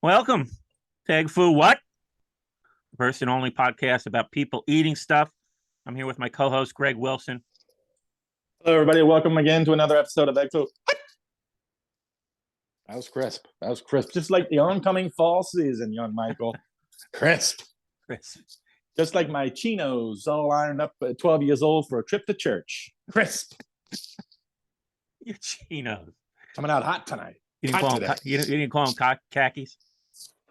Welcome, Peg Fu. What? First and only podcast about people eating stuff. I'm here with my co-host Greg Wilson. Hello, everybody. Welcome again to another episode of Egg Food. That was crisp. That was crisp. Just like the oncoming fall season, young Michael. Crisp. Crisp. Just like my chinos all ironed up at 12 years old for a trip to church. Crisp. Your chinos. Coming out hot tonight. You didn't call them khakis?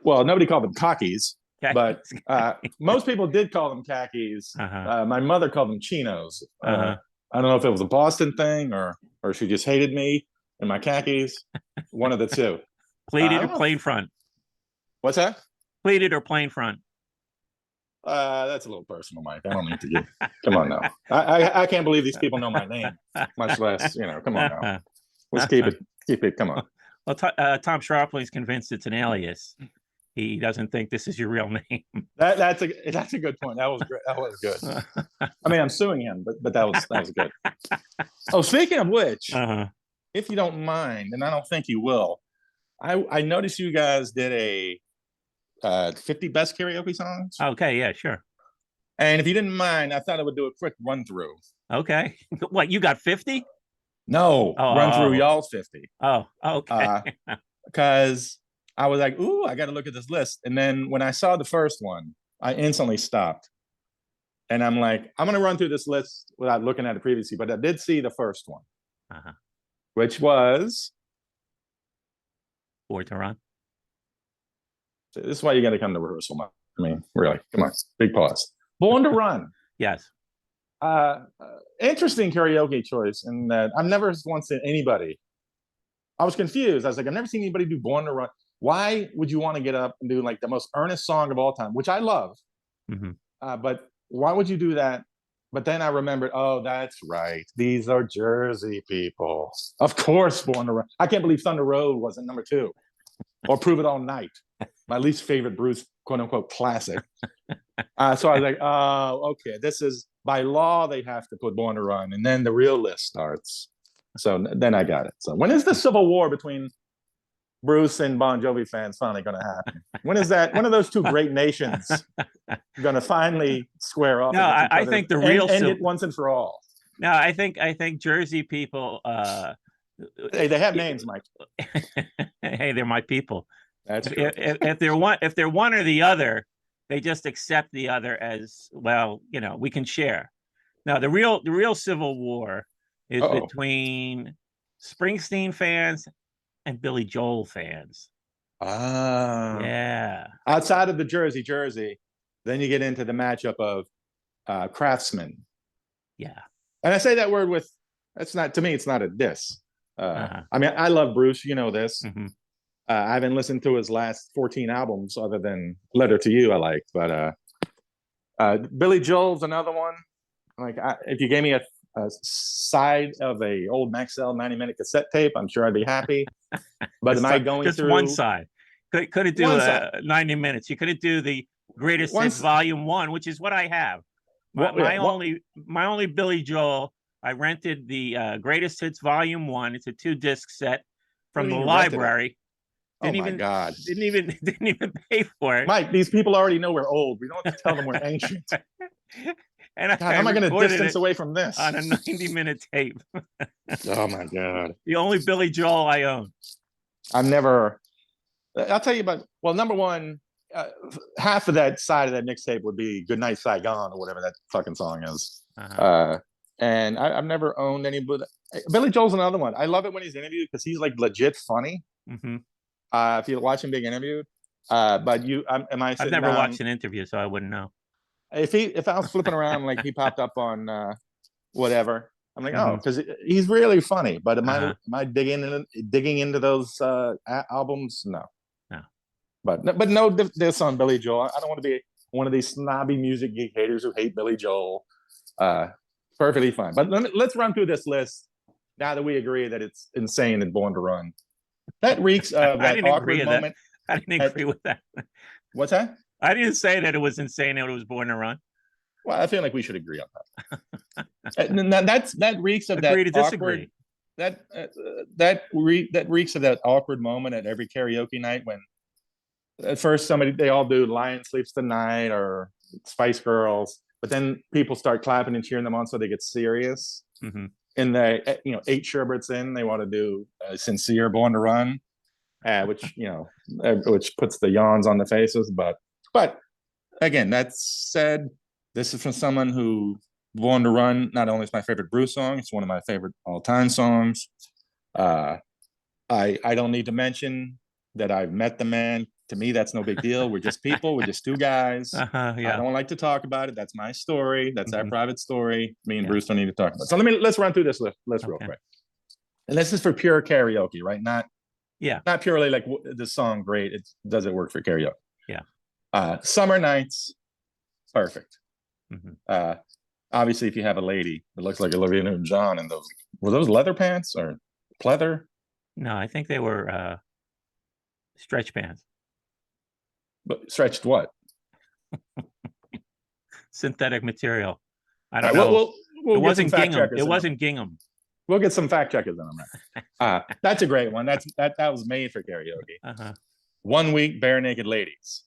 Well, nobody called them khakis, Khakis. but most people did call them khakis. My mother called them chinos. I don't know if it was a Boston thing or she just hated me and my khakis. One of the two. Pleated or plain front? What's that? Pleated or plain front? That's a little personal, Mike. I don't need to give. Come on now. I can't believe these people know my name, much less, come on now. Let's keep it. Come on. Well, Tom Sharpling's convinced it's an alias. He doesn't think this is your real name. That's a good point. That was great. That was good. I mean, I'm suing him, but that was good. Oh, speaking of which, if you don't mind, and I don't think you will, I noticed you guys did a 50 best karaoke songs. Okay, yeah, sure. And if you didn't mind, I thought I would do a quick run through. Okay. What, you got 50? No, run through y'all's 50. Oh, okay. Because I was like, ooh, I got to look at this list. And then when I saw the first one, I instantly stopped. And I'm like, I'm going to run through this list without looking at it previously. But I did see the first one, which was Born to Run. This is why you got to come to rehearsal, Mike. I mean, really, come on, big pause. Born to Run. Yes. Interesting karaoke choice in that I've never once seen anybody. I was confused. I was like, I've never seen anybody do Born to Run. Why would you want to get up and do like the most earnest song of all time, which I love? But why would you do that? But then I remembered, oh, that's right. These are Jersey people. Of course, Born to Run. I can't believe Thunder Road wasn't number 2. Or Prove It All Night. My least favorite Bruce, quote unquote, classic. So I was like, oh, okay. This is, by law, they have to put Born to Run. And then the real list starts. So then I got it. So when is the civil war between Bruce and Bon Jovi fans finally going to happen? When is that? When are those two great nations going to finally square off? No, I think the real end it once and for all. No, I think Jersey people. Hey, they have names, Mike. Hey, they're my people. That's true. If they're one or the other, they just accept the other as well. We can share. Now, the real civil war is between Springsteen fans and Billy Joel fans. Yeah. Outside of the Jersey, then you get into the matchup of craftsmen. Yeah. And I say that word with, to me, it's not a diss. I mean, I love Bruce, you know this. I haven't listened to his last 14 albums other than Letter to You I liked, but Billy Joel's another one. Like, if you gave me a side of a old Maxell 90-minute cassette tape, I'm sure I'd be happy. But am I going just through one side? Couldn't do 90 minutes. You couldn't do the Greatest Hits Volume 1, which is what I have. My only Billy Joel. I rented the Greatest Hits Volume 1. It's a 2-disc set from the library. God! Didn't even pay for it. Mike, these people already know we're old. We don't have to tell them we're ancient. And God, how am I going to distance away from this? On a 90-minute tape. Oh my God! The only Billy Joel I own. I'll tell you about. Well, number one, half of that side of that mixtape would be "Goodnight Saigon" or whatever that fucking song is. And I've never owned any. But Billy Joel's another one. I love it when he's interviewed because he's like legit funny. If you watch him being interviewed, but I've never watched an interview, so I wouldn't know. If I was flipping around, like he popped up on whatever, I'm like, oh, because he's really funny. But am I digging into those albums? No. But no, this on Billy Joel. I don't want to be one of these snobby music geek haters who hate Billy Joel. Perfectly fine. But let's run through this list now that we agree that it's insane and Born to Run. That reeks of that awkward moment. I didn't agree with that. What's that? I didn't say that it was insane that it was Born to Run. Well, I feel like we should agree on that. That reeks of agree that to awkward. Disagree. That reeks of that awkward moment at every karaoke night when at first they all do Lion Sleeps Tonight or Spice Girls, but then people start clapping and cheering them on, so they get serious. Mm-hmm. And they, 8 sherbets in, they want to do Sincere, Born to Run, which which puts the yawns on the faces. But again, that said, this is from someone who Born to Run not only is my favorite Bruce song, it's one of my favorite all-time songs. I don't need to mention that I've met the man. To me, that's no big deal. We're just people. We're just two guys. Yeah. I don't like to talk about it. That's my story. That's our private story. Me and Yeah. Bruce don't need to talk about it. So let's run through this list real quick. And this is for pure karaoke, right? Not purely like the song great. Does it work for karaoke? Yeah. Summer Nights, perfect. Obviously, if you have a lady that looks like Olivia Newton-John, and were those leather pants or pleather? No, I think they were stretch pants. But stretched what? Synthetic material. I don't know. We'll it wasn't gingham. It wasn't gingham. We'll get some fact checkers on that. That's a great one. That was made for karaoke. 1 Week, Bare Naked Ladies.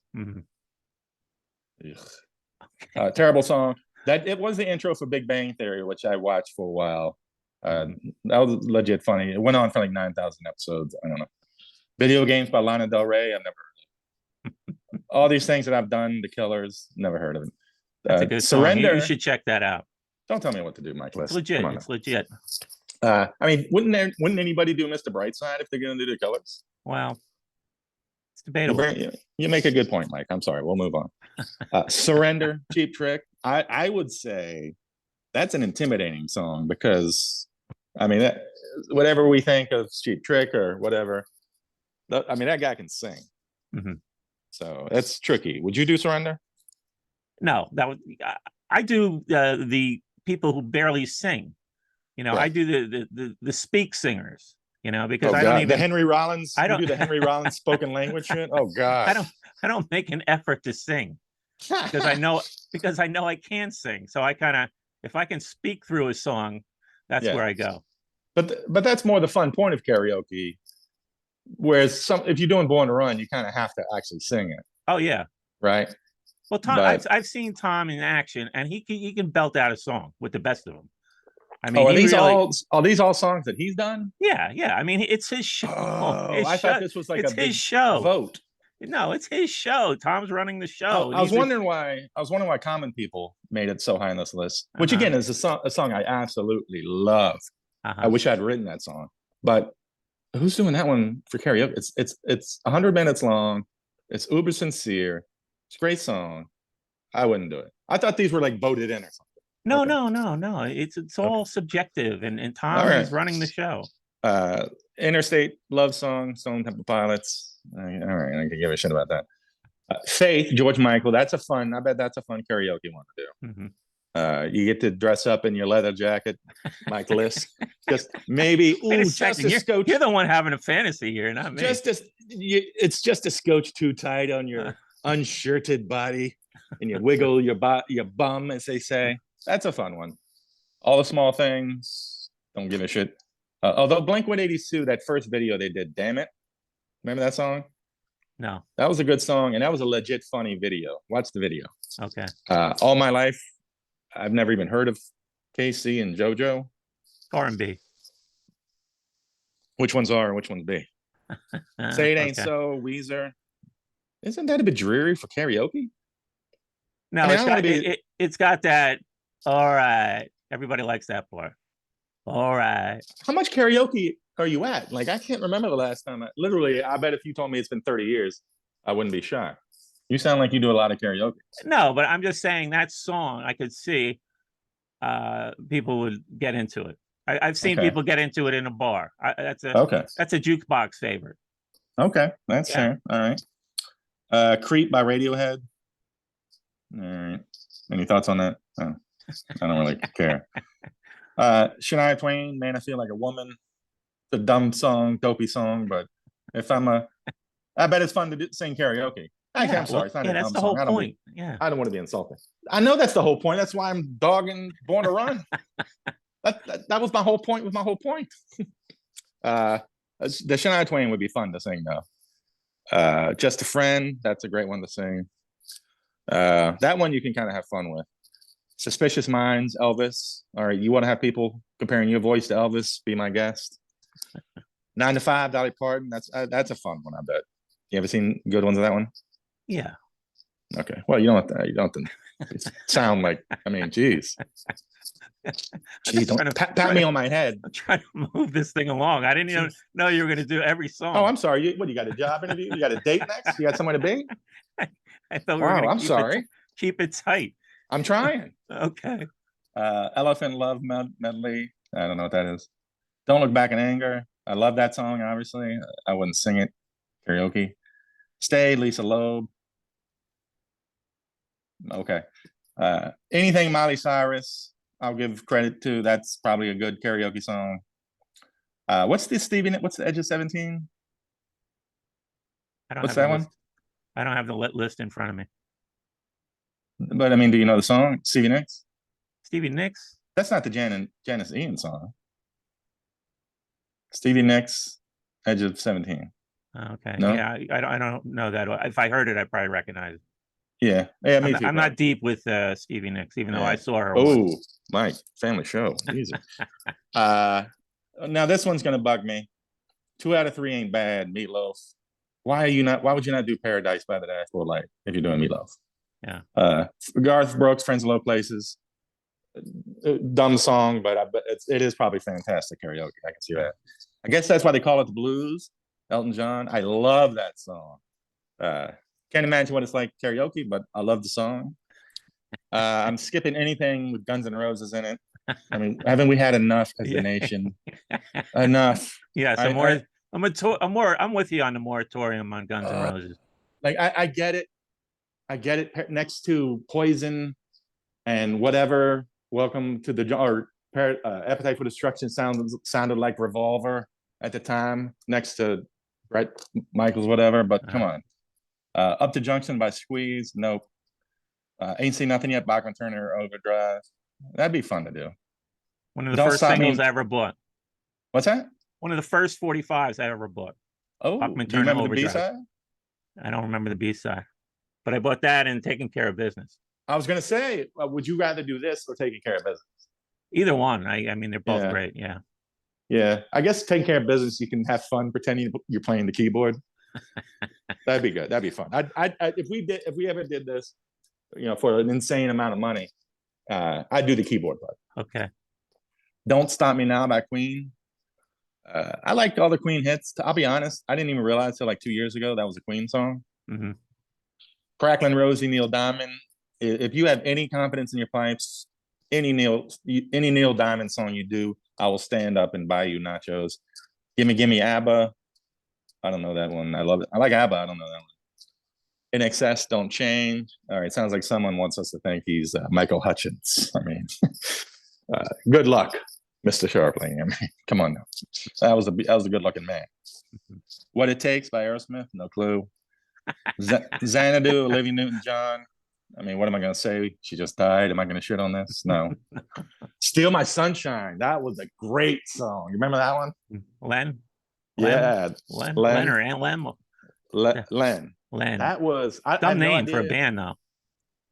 Terrible song. It was the intro for Big Bang Theory, which I watched for a while. That was legit funny. It went on for like 9,000 episodes. I don't know. Video Games by Lana Del Rey. I've never heard of it. All these things that I've done, The Killers, never heard of it. That's a good Surrender. Song. You should check that out. Don't tell me what to do, Mike. It's legit. It's legit. I mean, wouldn't anybody do Mr. Brightside if they're going to do The Killers? Well, it's debatable. You make a good point, Mike. I'm sorry. We'll move on. Surrender, Cheap Trick. I would say that's an intimidating song because, I mean, whatever we think of Cheap Trick or whatever, I mean, that guy can sing. So that's tricky. Would you do Surrender? No, I do the people who barely sing. Right. I do the speak singers. Because I don't even the Henry Rollins. I don't do the Henry Rollins spoken language shit. Oh God, I don't make an effort to sing because I know I can sing. So I if I can speak through a song, that's where I go. But that's more the fun point of karaoke. Whereas if you're doing Born to Run, you kind of have to actually sing it. Oh yeah, right. Well, Tom, I've seen Tom in action, and he can belt out a song with the best of them. I mean, are these all songs that he's done? Yeah. I mean, it's his show. I thought this was like a big show vote. No, it's his show. Tom's running the show. I was wondering why Common People made it so high on this list, which again is a song I absolutely love. I wish I'd written that song, but who's doing that one for karaoke? It's 100 minutes long. It's uber sincere. It's a great song. I wouldn't do it. I thought these were like voted in or something. No. It's all subjective, and Tom is running the show. Interstate Love Song, Stone Temple Pilots. All right, I can give a shit about that. Faith, George Michael. I bet that's a fun karaoke one to do. You get to dress up in your leather jacket, Mike Liss. Just maybe. You're the one having a fantasy here, not me. It's just a scotch too tight on your unshirted body, and you wiggle your bum, as they say. That's a fun one. All the Small Things. Don't give a shit. Although Blink-182, that first video they did, Damn It. Remember that song? No. That was a good song, and that was a legit funny video. Watch the video. Okay. All My Life, I've never even heard of KC and JoJo. R&B. Which one's R and which one's B? Say It Ain't So, Weezer. Isn't that a bit dreary for karaoke? No, it's got that. All right. Everybody likes that part. All right. How much karaoke are you at? Like, I can't remember the last time. I bet if you told me it's been 30 years, I wouldn't be shocked. You sound like you do a lot of karaoke. No, but I'm just saying that song, I could see people would get into it. I've seen people get into it in a bar. That's a jukebox favorite. Okay, that's fair. All right. Creep by Radiohead. All right. Any thoughts on that? Oh, I don't really care. Shania Twain, Man, I Feel Like a Woman. It's a dumb song, dopey song, but I bet it's fun to sing karaoke. I'm sorry, it's not a dumb song. Whole point. I don't want to be insulting. I know that's the whole point. That's why I'm dogging Born to Run. That was my whole point. The Shania Twain would be fun to sing though. Just a Friend, that's a great one to sing. That one you can kind of have fun with. Suspicious Minds, Elvis. All right, you want to have people comparing your voice to Elvis? Be my guest. 9 to 5, Dolly Parton. That's a fun one, I bet. You ever seen good ones of that one? Yeah. Okay. Well, you don't have to sound like. I mean, geez. Gee, don't pat me on my head. I'm trying to move this thing along. I didn't even know you were going to do every song. Oh, I'm sorry. You got a job interview? You got a date next? You got somewhere to be? I thought we were going to keep it tight. I'm trying. Okay. Elephant Love Medley. I don't know what that is. Don't Look Back in Anger. I love that song, obviously. I wouldn't sing it karaoke. Stay, Lisa Loeb. Okay. Anything Miley Cyrus, I'll give credit to. That's probably a good karaoke song. What's the Edge of 17? What's that one? I don't have the list in front of me. But I mean, do you know the song? Stevie Nicks? Stevie Nicks? That's not the Janice Ian song. Stevie Nicks, Edge of 17. Okay. No? Yeah, I don't know that. If I heard it, I'd probably recognize it. Yeah, me too. I'm not deep with Stevie Nicks, even though I saw her. Oh, Mike, family show. Easy. Now this one's gonna bug me. 2 out of 3 ain't bad. Meatloaf. Why would you not do Paradise by the Dashboard Light if you're doing Meatloaf? Yeah. Garth Brooks, Friends in Low Places. Dumb song, but it is probably fantastic karaoke. I can see that. I guess that's why they call it the blues. Elton John. I love that song. Can't imagine what it's like karaoke, but I love the song. I'm skipping anything with Guns N' Roses in it. I mean, haven't we had enough as a nation? Enough. Yeah, I'm with you on the moratorium on Guns N' Roses. Like I get it. Next to Poison and whatever. Welcome to the Appetite for Destruction sounded like Revolver at the time. Next to Bret Michaels, whatever. But come on. Up to Junction by Squeeze. Nope. Ain't Seen Nothing Yet, Bachman Turner Overdrive. That'd be fun to do. One of the first singles I ever bought. What's that? One of the first 45s I ever bought. Oh, Bachman do you remember Overdrive. the B-side? I don't remember the B-side. But I bought that and Taking Care of Business. I was going to say, would you rather do this or Taking Care of Business? Either one. I mean, they're both great. Yeah. Yeah. I guess Taking Care of Business, you can have fun pretending you're playing the keyboard. That'd be good. That'd be fun. If we ever did this, for an insane amount of money, I'd do the keyboard part. Okay. Don't Stop Me Now by Queen. I liked all the Queen hits. I'll be honest, I didn't even realize till like 2 years ago that was a Queen song. Mm-hmm. Cracklin' Rosie, Neil Diamond. If you have any confidence in your pipes, any Neil Diamond song you do, I will stand up and buy you nachos. Gimme ABBA. I don't know that one. I love it. I like ABBA. I don't know that one. In Excess, Don't Change. All right, sounds like someone wants us to think he's Michael Hutchence. I mean, good luck, Mr. Sharpling. I mean, come on now. That was a good looking man. What It Takes by Aerosmith. No clue. Xanadu, Olivia Newton-John. I mean, what am I going to say? She just died. Am I going to shit on this? No. Steal My Sunshine. That was a great song. You remember that one? Len? Yeah. Len or Aunt Len? Len. That was some name for a band, though.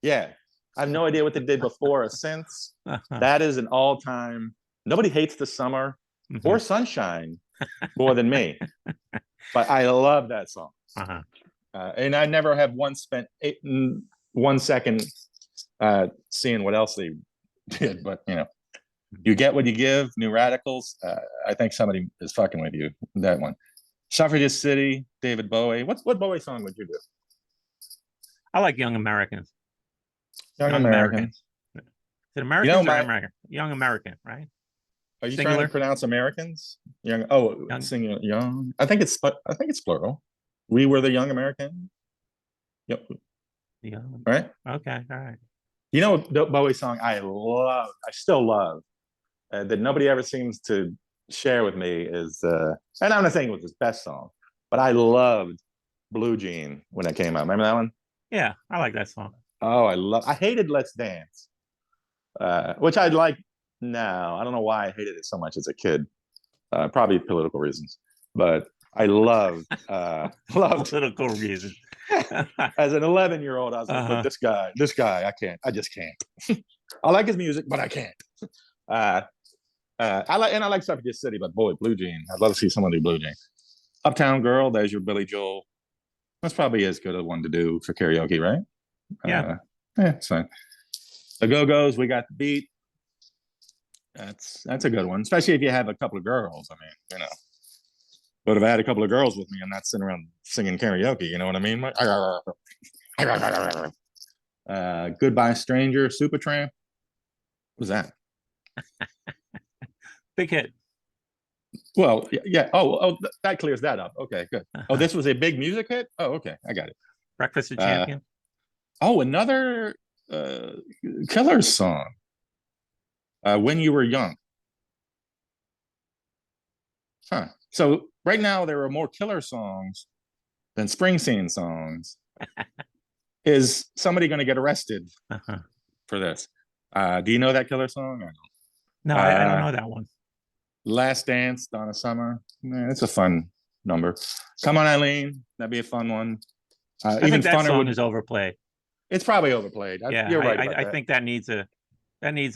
Yeah. I have no idea what they did before or since. That is an all-time. Nobody hates the summer or sunshine more than me. But I love that song. And I never have once spent 1 second seeing what else they did. But, you get what you give. New Radicals. I think somebody is fucking with you. That one. Suffragist City, David Bowie. What Bowie song would you do? I like Young Americans. Young Americans. Is it Americans or American? Young American, right? Are you trying to pronounce Americans? Young. Singing young. I think it's plural. We were the Young American. Yep. Young. Right. Okay. All right. The Bowie song I still love, that nobody ever seems to share with me is, and I'm not saying it was his best song, but I loved Blue Jean when it came out. Remember that one? Yeah, I like that song. Oh, I hated Let's Dance, which I like now. I don't know why I hated it so much as a kid. Probably political reasons, but I loved political reason. As an 11-year-old, I was like, look, this guy, I just can't. I like his music, but I can't. I like Suffragette City, but boy, Blue Jean. I'd love to see someone do Blue Jean. Uptown Girl, there's your Billy Joel. That's probably as good a one to do for karaoke, right? Yeah. Yeah, it's fine. The Go-Go's, We Got the Beat. That's a good one, especially if you have a couple of girls. I mean, but if I had a couple of girls with me, I'm not sitting around singing karaoke. You know what I mean? Goodbye Stranger, Supertramp. What was that? Big hit. Well, yeah. Oh, that clears that up. Okay, good. Oh, this was a big music hit? Oh, okay. I got it. Breakfast of Champions. Another Killers song. When You Were Young. Huh. So right now there are more Killer songs than Springsteen songs. Is somebody going to get arrested for this? Do you know that Killer song? No, I don't know that one. Last Dance, Donna Summer. It's a fun number. Come On Eileen, that'd be a fun one. I think that song is overplayed. It's probably overplayed. Yeah, you're right. I think that needs a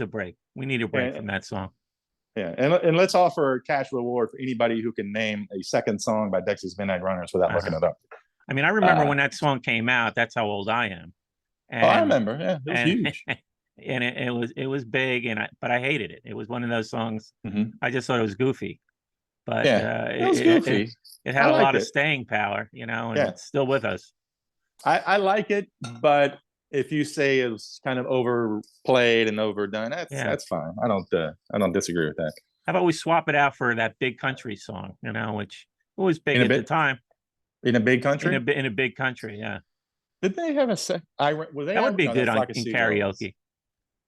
break. We need a break from that song. Yeah, and let's offer a cash reward for anybody who can name a second song by Dexys Midnight Runners without looking it up. I mean, I remember when that song came out. That's how old I am. And, I remember. Yeah, it was huge. And it was big, but I hated it. It was one of those songs. I just thought it was goofy, but it was goofy. It had a lot of staying power, and it's still with us. I like it, but if you say it was kind of overplayed and overdone, that's fine. I don't disagree with that. How about we swap it out for that Big Country song, which was big at the time. In a Big Country? In a Big Country, yeah. Did they have that would be good in karaoke.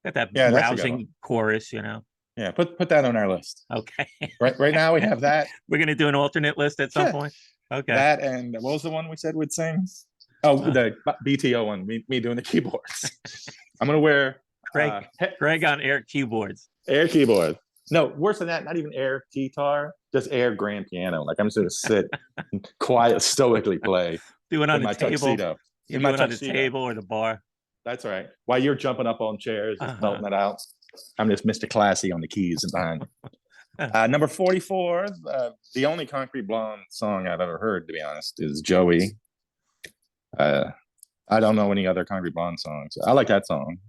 Got that rousing chorus, Yeah, put that on our list. Okay. Right now we have that. We're gonna do an alternate list at some point. Okay. That, and what was the one we said we'd sing? Oh, the BTO one. Me doing the keyboards. I'm gonna wear Greg on air keyboards. Air keyboard. No, worse than that. Not even air guitar, just air grand piano. Like I'm just gonna sit, quiet, stoically play. Do it on the table. Tuxedo. In my tuxedo. On the table or the bar. That's right. While you're jumping up on chairs, belting it out. I'm just Mr. Classy on the keys and behind. Number 44, the only Concrete Blonde song I've ever heard, to be honest, is Joey. I don't know any other Concrete Blonde songs. I like that song.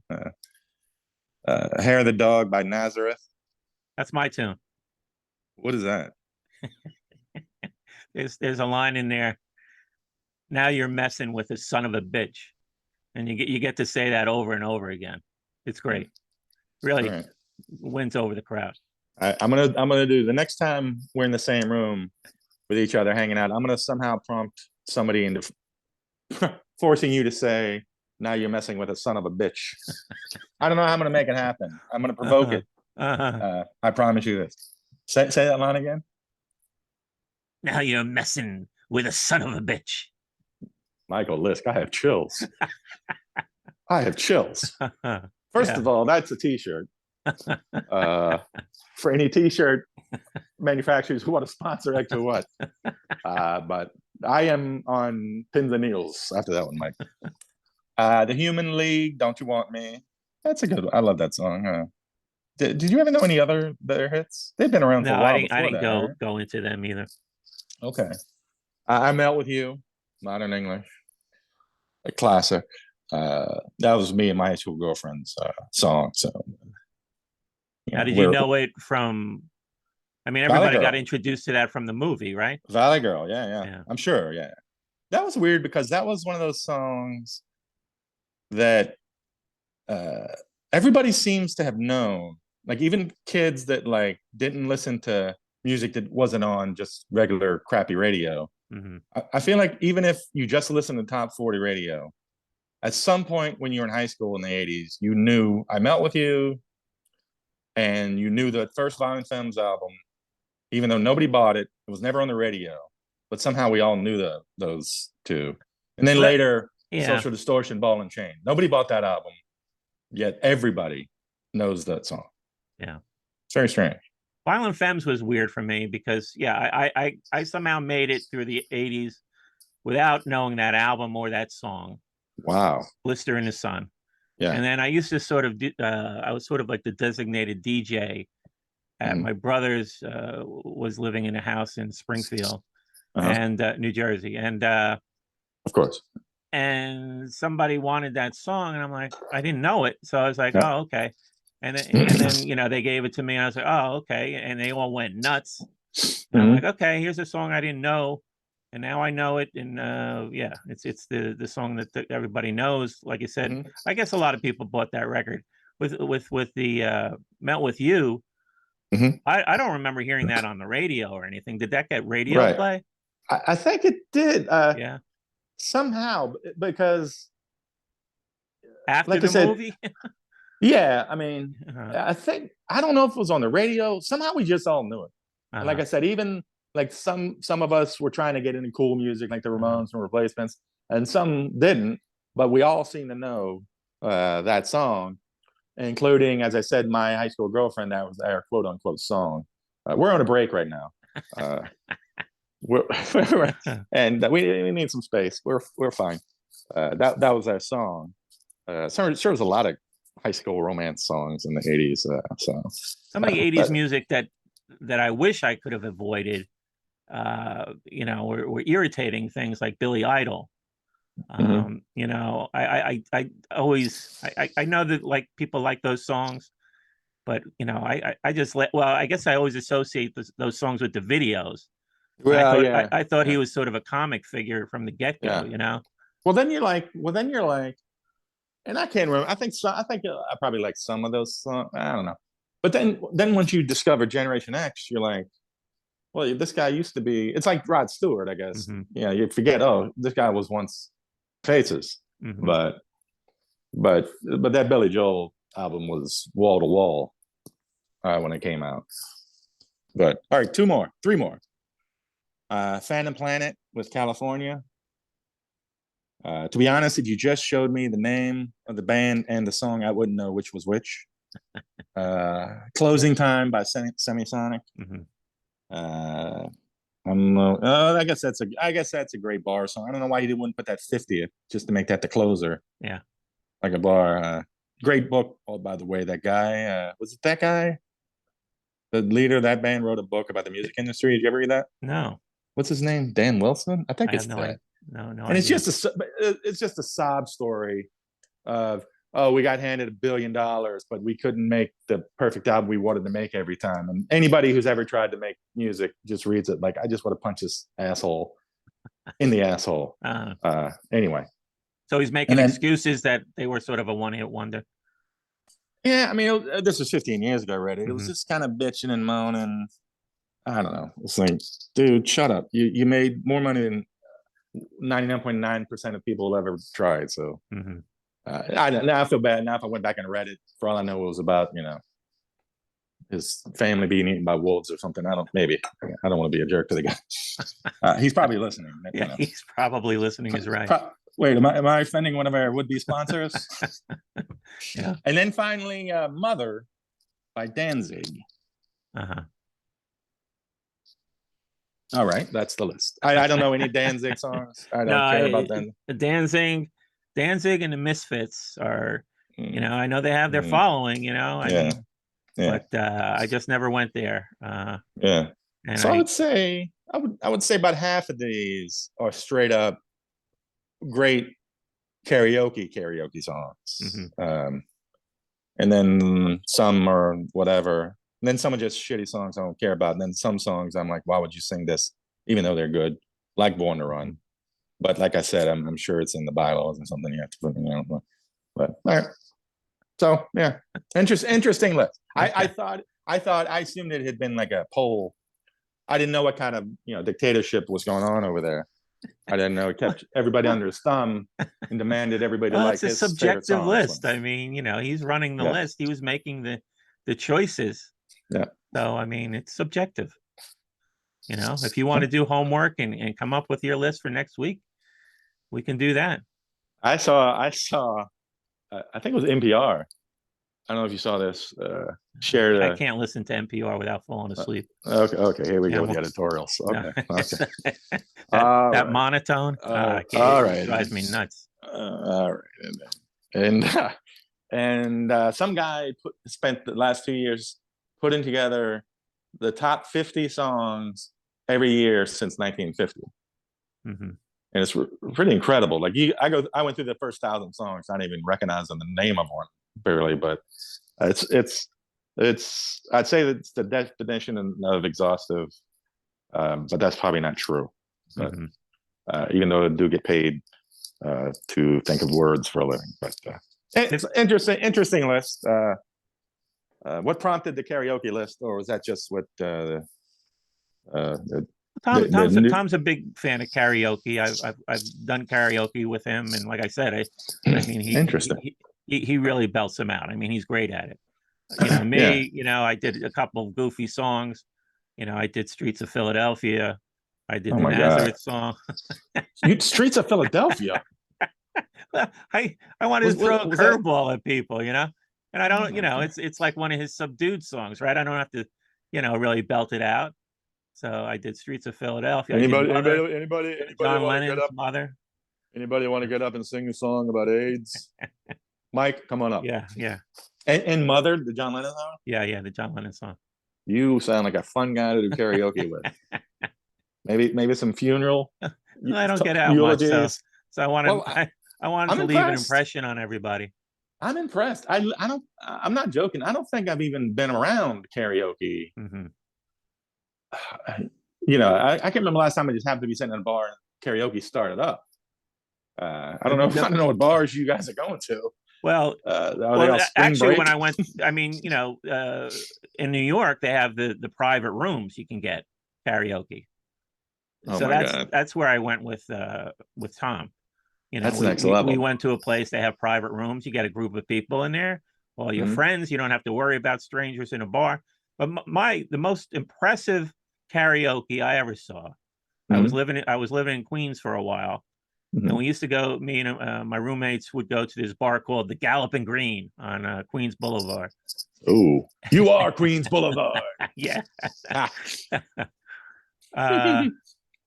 Hair of the Dog by Nazareth. That's my tune. What is that? There's a line in there. Now you're messing with a son of a bitch. And you get to say that over and over again. It's great. Really wins over the crowd. I'm gonna do the next time we're in the same room with each other hanging out. I'm gonna somehow prompt somebody into forcing you to say, "Now you're messing with a son of a bitch." I don't know how I'm gonna make it happen. I'm gonna provoke it. I promise you this. Say that line again. Now you're messing with a son of a bitch. Michael Lisk, I have chills. I have chills. First of all, that's a t-shirt. For any t-shirt manufacturers who want to sponsor Extra What. But I am on pins and needles after that one, Mike. The Human League, Don't You Want Me? That's a good one. I love that song. Did you ever know any other better hits? They've been around for a while. I didn't go into them either. Okay. I Melt With You, Modern English. A classic. That was me and my high school girlfriend's song. So, did you know it from? I mean, everybody got introduced to that from the movie, right? Valley Girl, yeah. I'm sure, yeah. That was weird because that was one of those songs that everybody seems to have known. Like even kids that like didn't listen to music that wasn't on just regular crappy radio. I feel like even if you just listen to top 40 radio, at some point when you were in high school in the 80s, you knew I Melt With You, and you knew the first Violent Femmes album, even though nobody bought it. It was never on the radio, but somehow we all knew those two. And then later, Social Distortion, Ball and Chain. Nobody bought that album, yet everybody knows that song. Yeah. It's very strange. Violent Femmes was weird for me because I somehow made it through the 80s without knowing that album or that song. Wow. Blister in the Sun. Yeah. And then I used to sort of I was sort of like the designated DJ at my brother's was living in a house in Springfield and New Jersey. And of course. And somebody wanted that song, and I'm like, I didn't know it. So I was like, oh, okay. And then you know, they gave it to me, and I was like, oh, okay. And they all went nuts. And I'm like, okay, here's a song I didn't know, and now I know it. And yeah, it's the song that everybody knows. Like I said, I guess a lot of people bought that record with the Melt with You. I don't remember hearing that on the radio or anything. Did that get radio play? I think it did. Yeah. Somehow, because after the movie. Yeah, I mean, I think, I don't know if it was on the radio. Somehow we just all knew it. And like I said, even like some of us were trying to get into cool music, like the Ramones and Replacements, and some didn't. But we all seem to know that song, including, as I said, my high school girlfriend. That was our quote unquote song. We're on a break right now. And we need some space. We're fine. That was our song. Sure was a lot of high school romance songs in the 80s. So some of the 80s music that I wish I could have avoided, you know, were irritating things like Billy Idol. You know, I always I know that like people like those songs, but you know, I just I guess I always associate those songs with the videos. Well, I thought he was sort of a comic figure from the get-go, you know. Well, then you're like, and I can't remember. I think I probably like some of those songs. I don't know. But then once you discover Generation X, you're like, well, this guy used to be. It's like Rod Stewart, I guess. Yeah, you forget. Oh, this guy was once Faces, but that Billy Joel album was wall to wall when it came out. But all right, three more. Phantom Planet with California. To be honest, if you just showed me the name of the band and the song, I wouldn't know which was which. Closing Time by Semisonic. I guess that's a great bar song. I don't know why he wouldn't put that 50th just to make that the closer. Yeah, like a bar. Great book. Oh, by the way, that guy was it that guy? The leader of that band wrote a book about the music industry. Did you ever read that? No. What's his name? Dan Wilson? I think I it's have that. No. And it's just a sob story of, oh, we got handed $1 billion, but we couldn't make the perfect album we wanted to make every time. And anybody who's ever tried to make music just reads it like, I just want to punch this asshole in the asshole. Anyway. So he's making excuses that they were sort of a one-hit wonder. Yeah, I mean, this was 15 years ago already. It was just kind of bitching and moaning. I don't know. It's like, dude, shut up. You made more money than 99.9% of people have ever tried. So now I feel bad. Now if I went back and read it, for all I know, it was about, you know, his family being eaten by wolves or something. I don't want to be a jerk to the guy. He's probably listening. Yeah, you know. He's probably listening. Is right. Wait, am I offending one of our would-be sponsors? Yeah. And then finally, Mother by Danzig. All right, that's the list. I don't know any Danzig songs. I don't care about them. Danzig and the Misfits are, you know, I know they have their following, you know. But I just never went there. Yeah. And so I would say about half of these are straight up great karaoke songs. And then some are whatever. And then some are just shitty songs I don't care about. And then some songs I'm like, why would you sing this? Even though they're good, like Born to Run. But like I said, I'm sure it's in the bylaws and something you have to put in, you know. But all right. So yeah, interesting list. Okay. I assumed it had been like a poll. I didn't know what kind of, you know, dictatorship was going on over there. I didn't know. It kept everybody under his thumb and demanded everybody like his it's a subjective list. I mean, you know, he's running the list. He was making the choices. Yeah. So I mean, it's subjective. You know, if you want to do homework and come up with your list for next week, we can do that. I saw. I think it was NPR. I don't know if you saw this. Shared. I can't listen to NPR without falling asleep. Okay. Here we go with the editorials. Okay. That monotone. All right. It drives me nuts. All right. And some guy spent the last 2 years putting together the top 50 songs every year since 1950. Mm-hmm. And it's pretty incredible. Like I went through the first 1,000 songs, not even recognizing the name of one barely, but it's I'd say that it's the definition of exhaustive, but that's probably not true. But even though I do get paid to think of words for a living, but it's interesting list. What prompted the karaoke list, or was that just what Tom's a big fan of karaoke. I've done karaoke with him, and like I said, I mean he really belts them out. I mean, he's great at it. You know, me, I did a couple of goofy songs. I did Streets of Philadelphia. I did the Nazareth song. Streets of Philadelphia. Well, I wanted to throw a curveball at people, and I don't, it's like one of his subdued songs, right? I don't have to, really belt it out. So I did Streets of Philadelphia. Anybody John Lennon's Mother. Anybody want to get up and sing a song about AIDS? Mike, come on up. Yeah. And Mother, the John Lennon song? Yeah, the John Lennon song. You sound like a fun guy to do karaoke with. Maybe some funeral. I don't get out much, so I wanted to leave an impression on everybody. I'm impressed. I'm not joking. I don't think I've even been around karaoke. Mm-hmm. I can't remember last time I just happened to be sitting in a bar and karaoke started up. I don't know what bars you guys are going to. Well, actually, when I went, in New York, they have the private rooms you can get karaoke. So that's where I went with Tom. That's the next level. We went to a place, they have private rooms. You get a group of people in there. All your friends. You don't have to worry about strangers in a bar. But the most impressive karaoke I ever saw. I was living in Queens for a while. And we used to go, me and my roommates would go to this bar called the Galloping Green on Queens Boulevard. Oh, you are Queens Boulevard. Yeah.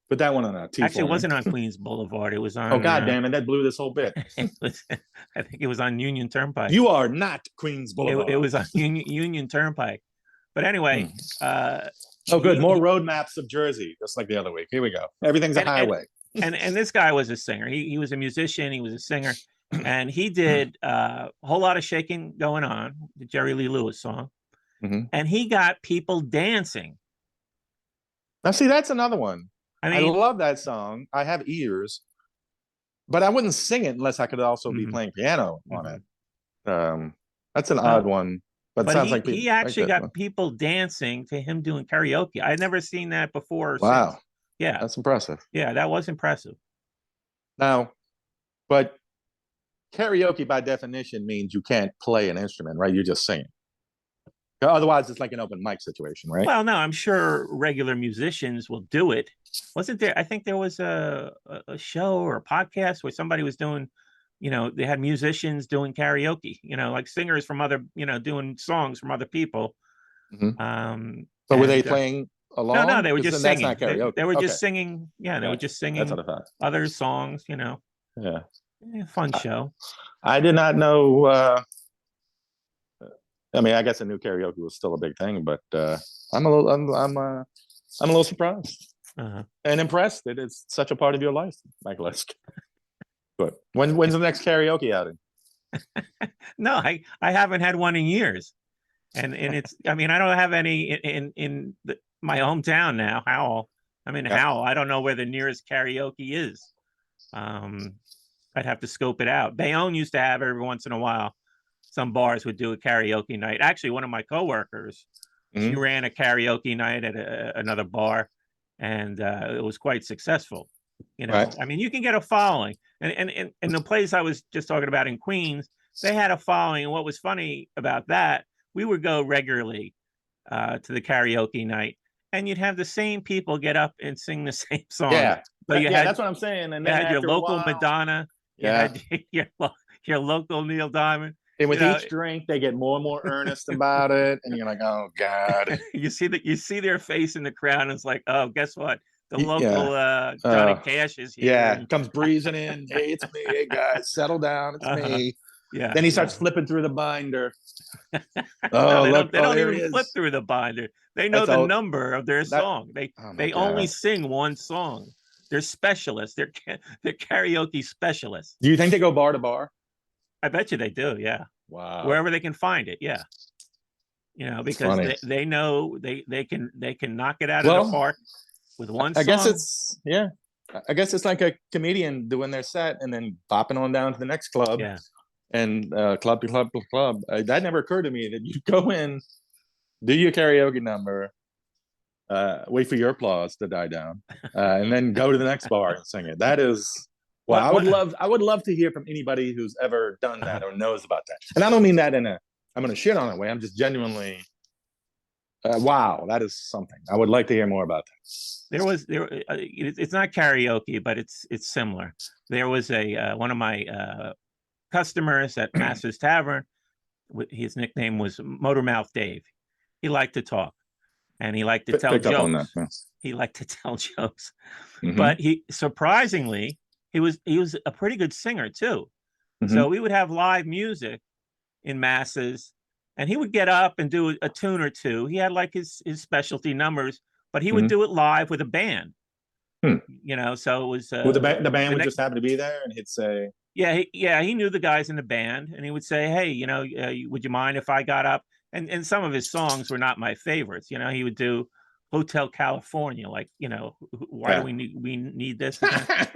Put that one on a T. Actually, it wasn't on Queens Boulevard. It was on. Oh, God damn it. That blew this whole bit. I think it was on Union Turnpike. You are not Queens Boulevard. It was on Union Turnpike. But anyway. Good. More road maps of Jersey, just like the other week. Here we go. Everything's a highway. And this guy was a singer. He was a musician. He was a singer. And he did a whole lot of shaking going on, the Jerry Lee Lewis song. And he got people dancing. Now, see, that's another one. I love that song. I have ears, but I wouldn't sing it unless I could also be playing piano on it. That's an odd one. But it sounds like he actually got people dancing to him doing karaoke. I'd never seen that before. Wow. Since. Yeah. That's impressive. Yeah, that was impressive. Now, but karaoke by definition means you can't play an instrument, right? You're just singing. Otherwise, it's like an open mic situation, right? Well, no, I'm sure regular musicians will do it. Wasn't there? I think there was a show or a podcast where somebody was doing, they had musicians doing karaoke, like singers from other, doing songs from other people. So were they playing along? No, they were just singing. That's not karaoke. They were just singing. Yeah, they were just singing other songs, Yeah. Fun show. I did not know. I guess I knew karaoke was still a big thing, but I'm a little surprised and impressed that it's such a part of your life, Michael Esk. But when's the next karaoke outing? No, I haven't had one in years, and it's. I don't have any in my hometown now. Howell. Howell. I don't know where the nearest karaoke is. I'd have to scope it out. Bayonne used to have every once in a while. Some bars would do a karaoke night. Actually, one of my coworkers, she ran a karaoke night at another bar, and it was quite successful. Right. You can get a following, and the place I was just talking about in Queens, they had a following. And what was funny about that, we would go regularly to the karaoke night, and you'd have the same people get up and sing the same song. Yeah, so that's what I'm saying. And you had your local Madonna, you had your local Neil Diamond. And with each drink, they get more and more earnest about it, and you're like, "Oh God!" You see their face in the crowd, and it's like, "Oh, guess what? The local Johnny Cash is here." Yeah, comes breezing in. Hey, it's me. Hey guys, settle down. It's me. Yeah. Then he starts flipping through the binder. No, they don't even flip through the binder. They know the number of their song. They only sing one song. They're specialists. They're karaoke specialists. Do you think they go bar to bar? I bet you they do. Yeah. Wow. Wherever they can find it. Yeah. You know, because they know they can knock it out of the park with one song. I guess it's like a comedian doing their set and then bopping on down to the next club. Yeah. And club to club to club. That never occurred to me that you go in, do your karaoke number, wait for your applause to die down, and then go to the next bar and sing it. That is, well, I would love to hear from anybody who's ever done that or knows about that. And I don't mean that I'm going to shit on it way. I'm just genuinely, wow, that is something. I would like to hear more about that. It's not karaoke, but it's similar. There was one of my customers at Master's Tavern. His nickname was Motormouth Dave. He liked to talk, and he liked to tell jokes. He liked to tell jokes, but he surprisingly he was a pretty good singer too. So we would have live music in masses, and he would get up and do a tune or two. He had like his specialty numbers, but he would do it live with a band. You know, so it was the band would just happen to be there, and he'd say, he knew the guys in the band, and he would say, "Hey, you know, would you mind if I got up?" And some of his songs were not my favorites. You know, he would do Hotel California, like, you know, why do we need this again?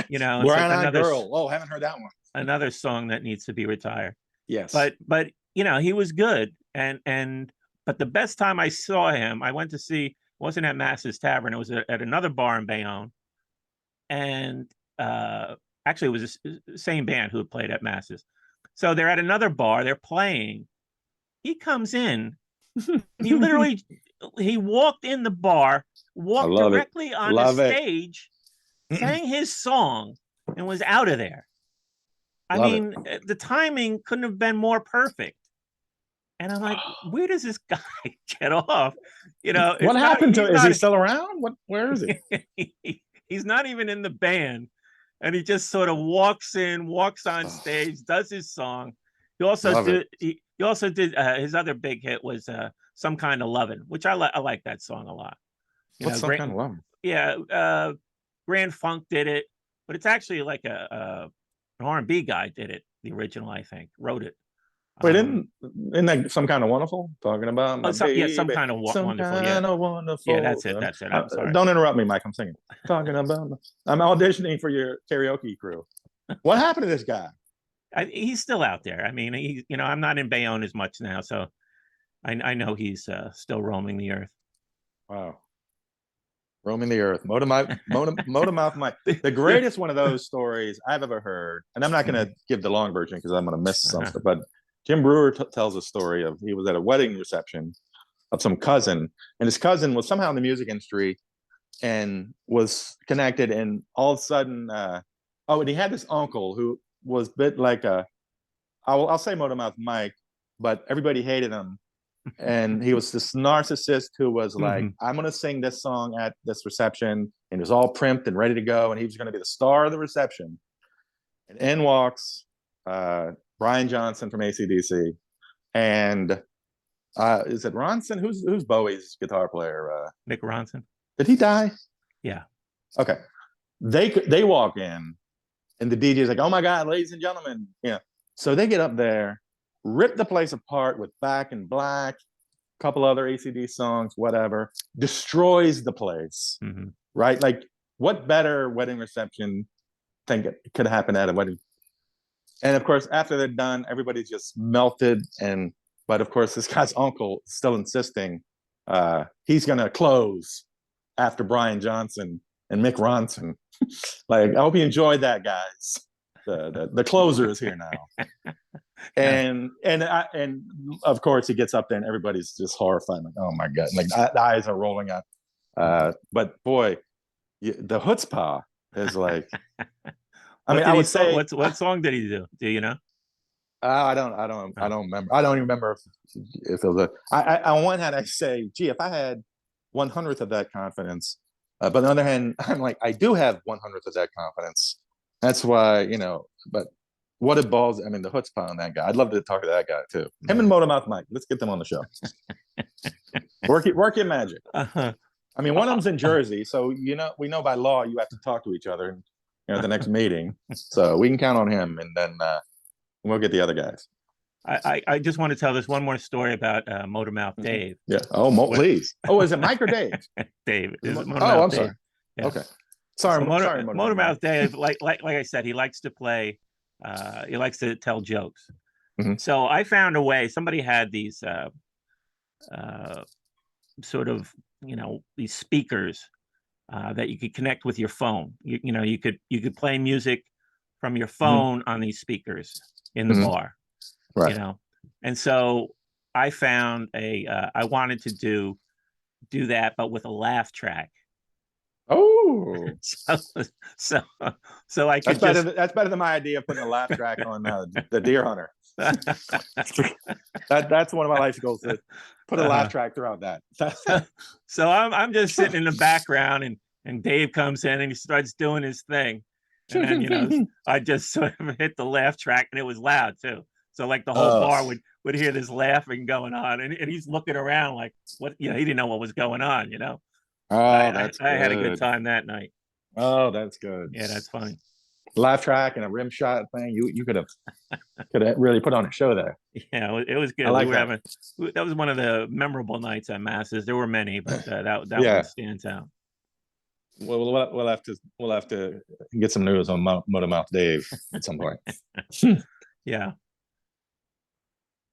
You know, it's like another girl. Oh, haven't heard that one. Another song that needs to be retired. Yes, but you know, he was good, but the best time I saw him, I went to see. Wasn't at Mass's Tavern. It was at another bar in Bayonne, and actually, it was the same band who had played at Mass's. So they're at another bar. They're playing. He comes in. He literally walked in the bar, walked directly on the stage, sang his song, and was out of there. I mean, the timing couldn't have been more perfect. And I'm like, where does this guy get off? You know, what happened to? Is he still around? Where is he? He's not even in the band. And he just sort of walks on stage, does his song. He also did his other big hit was Some Kind of Lovin', which I like that song a lot. What's Some Kind of Lovin'? Yeah, Grand Funk did it, but it's actually like an R&B guy did it. The original, I think, wrote it. Wait, isn't that Some Kind of Wonderful? Talking about my baby, Some Kind of Wonderful. Wonderful. Yeah, that's it. I'm sorry. Don't interrupt me, Mike. I'm singing. Talking about. I'm auditioning for your karaoke crew. What happened to this guy? He's still out there. I mean, I'm not in Bayonne as much now, so I know he's still roaming the earth. Wow. Roaming the earth. Motormouth Mike. The greatest one of those stories I've ever heard, and I'm not going to give the long version because I'm going to miss some stuff, but Jim Brewer tells a story of he was at a wedding reception of some cousin, and his cousin was somehow in the music industry and was connected, and all of a sudden, and he had this uncle who was a bit like I'll say Motormouth Mike, but everybody hated him. And he was this narcissist who was like, I'm going to sing this song at this reception. And it was all primed and ready to go. And he was going to be the star of the reception. And in walks Brian Johnson from AC/DC. And is it Ronson? Who's Bowie's guitar player? Mick Ronson. Did he die? Yeah. Okay. They walk in and the DJ's like, oh my God, ladies and gentlemen. Yeah. So they get up there, rip the place apart with Back in Black, a couple other AC/DC songs, whatever, destroys the place, right? Like, what better wedding reception thing could happen at a wedding? And of course, after they're done, everybody's just melted. But of course, this guy's uncle is still insisting he's going to close after Brian Johnson and Mick Ronson. Like, I hope you enjoyed that, guys. The closer is here now. And of course he gets up there and everybody's just horrified, like, oh my God, like the eyes are rolling up. But boy, the chutzpah is like, I mean, I would say, what song did he do? Do you know? I don't remember. I don't even remember if it was on one hand, I say, gee, if I had 100th of that confidence, but on the other hand, I'm like, I do have 100th of that confidence. That's why, but what a balls. I mean, the chutzpah on that guy. I'd love to talk to that guy too. Him and Motormouth Mike. Let's get them on the show. work your magic. Uh-huh. I mean, one of them's in Jersey, so we know by law you have to talk to each other, at the next meeting. So we can count on him, and then we'll get the other guys. I just want to tell this one more story about Motormouth Dave. Yeah. Oh, please. Oh, is it Mike or Dave? Dave. Oh, I'm sorry. Yeah. Okay. Sorry, sorry. Motormouth Dave, like I said, he likes to play. He likes to tell jokes. Mm-hmm. So I found a way. Somebody had these sort of these speakers that you could connect with your phone. You could play music from your phone on these speakers in the bar. Right. And so I found I wanted to do that, but with a laugh track. Oh, so I could that's better than my idea of putting a laugh track on the Deer Hunter. That's one of my life goals, to put a laugh track throughout that. So I'm just sitting in the background, and Dave comes in and he starts doing his thing, and then I just sort of hit the laugh track, and it was loud too. So like the whole bar would hear this laughing going on, and he's looking around like, what, he didn't know what was going on, Oh, I had a good time that night. Oh, that's good. Yeah, that's funny. Laugh track and a rim shot thing. You could have really put on a show there. Yeah, it was good. I like that was one of the memorable nights at Masses. There were many, but that one stands out. Well, we'll have to get some news on Motormouth Dave at some point. Yeah.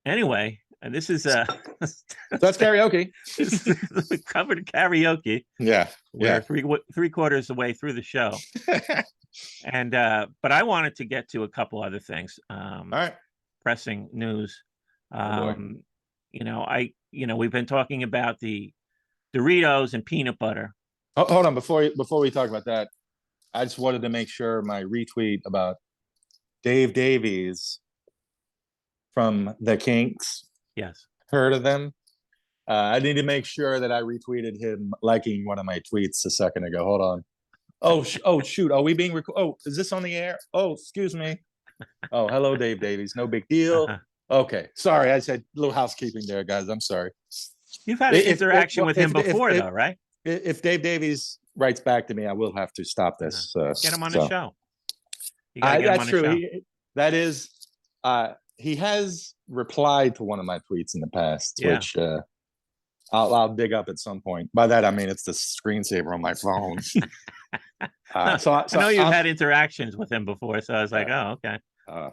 Anyway, this is that's karaoke. We covered karaoke. Yeah. We're three quarters of the way through the show. And but I wanted to get to a couple other things. All right. Pressing news. We've been talking about the Doritos and peanut butter. Oh, hold on, before we talk about that, I just wanted to make sure my retweet about Dave Davies from the Kinks. Yes. Heard of them? I need to make sure that I retweeted him liking one of my tweets a second ago. Hold on. Oh shoot. Are we being recorded? Oh, is this on the air? Oh, excuse me. Oh, hello, Dave Davies. No big deal. Okay. Sorry. I said a little housekeeping there, guys. I'm sorry. You've had an interaction with him before, though, right? If Dave Davies writes back to me, I will have to stop this. Get him on the show. That's true. He has replied to one of my tweets in the past, which I'll dig up at some point. By that I mean it's the screensaver on my phone. So I know you've had interactions with him before, so I was like, oh, okay.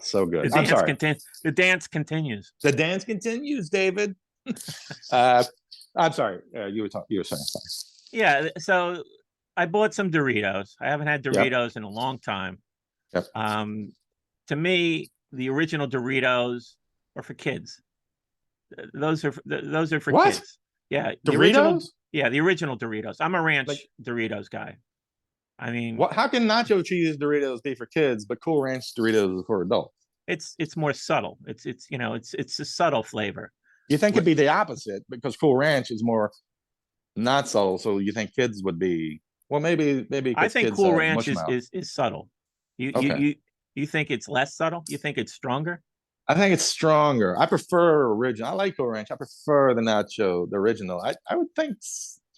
So good. I'm sorry. The dance continues. The dance continues, David. I'm sorry. You were saying something. Yeah. So I bought some Doritos. I haven't had Doritos in a long time. Yep. To me, the original Doritos are for kids. Those are for kids. Yeah. Doritos? The original Doritos. I'm a ranch Doritos guy. I mean, how can nacho cheese Doritos be for kids, but Cool Ranch Doritos is for adults? It's more subtle. It's a subtle flavor. You think it'd be the opposite because Cool Ranch is more not subtle. So you think kids would be maybe. I think Cool Ranch is subtle. You think it's less subtle? You think it's stronger? I think it's stronger. I prefer original. I like Cool Ranch. I prefer the original. I would think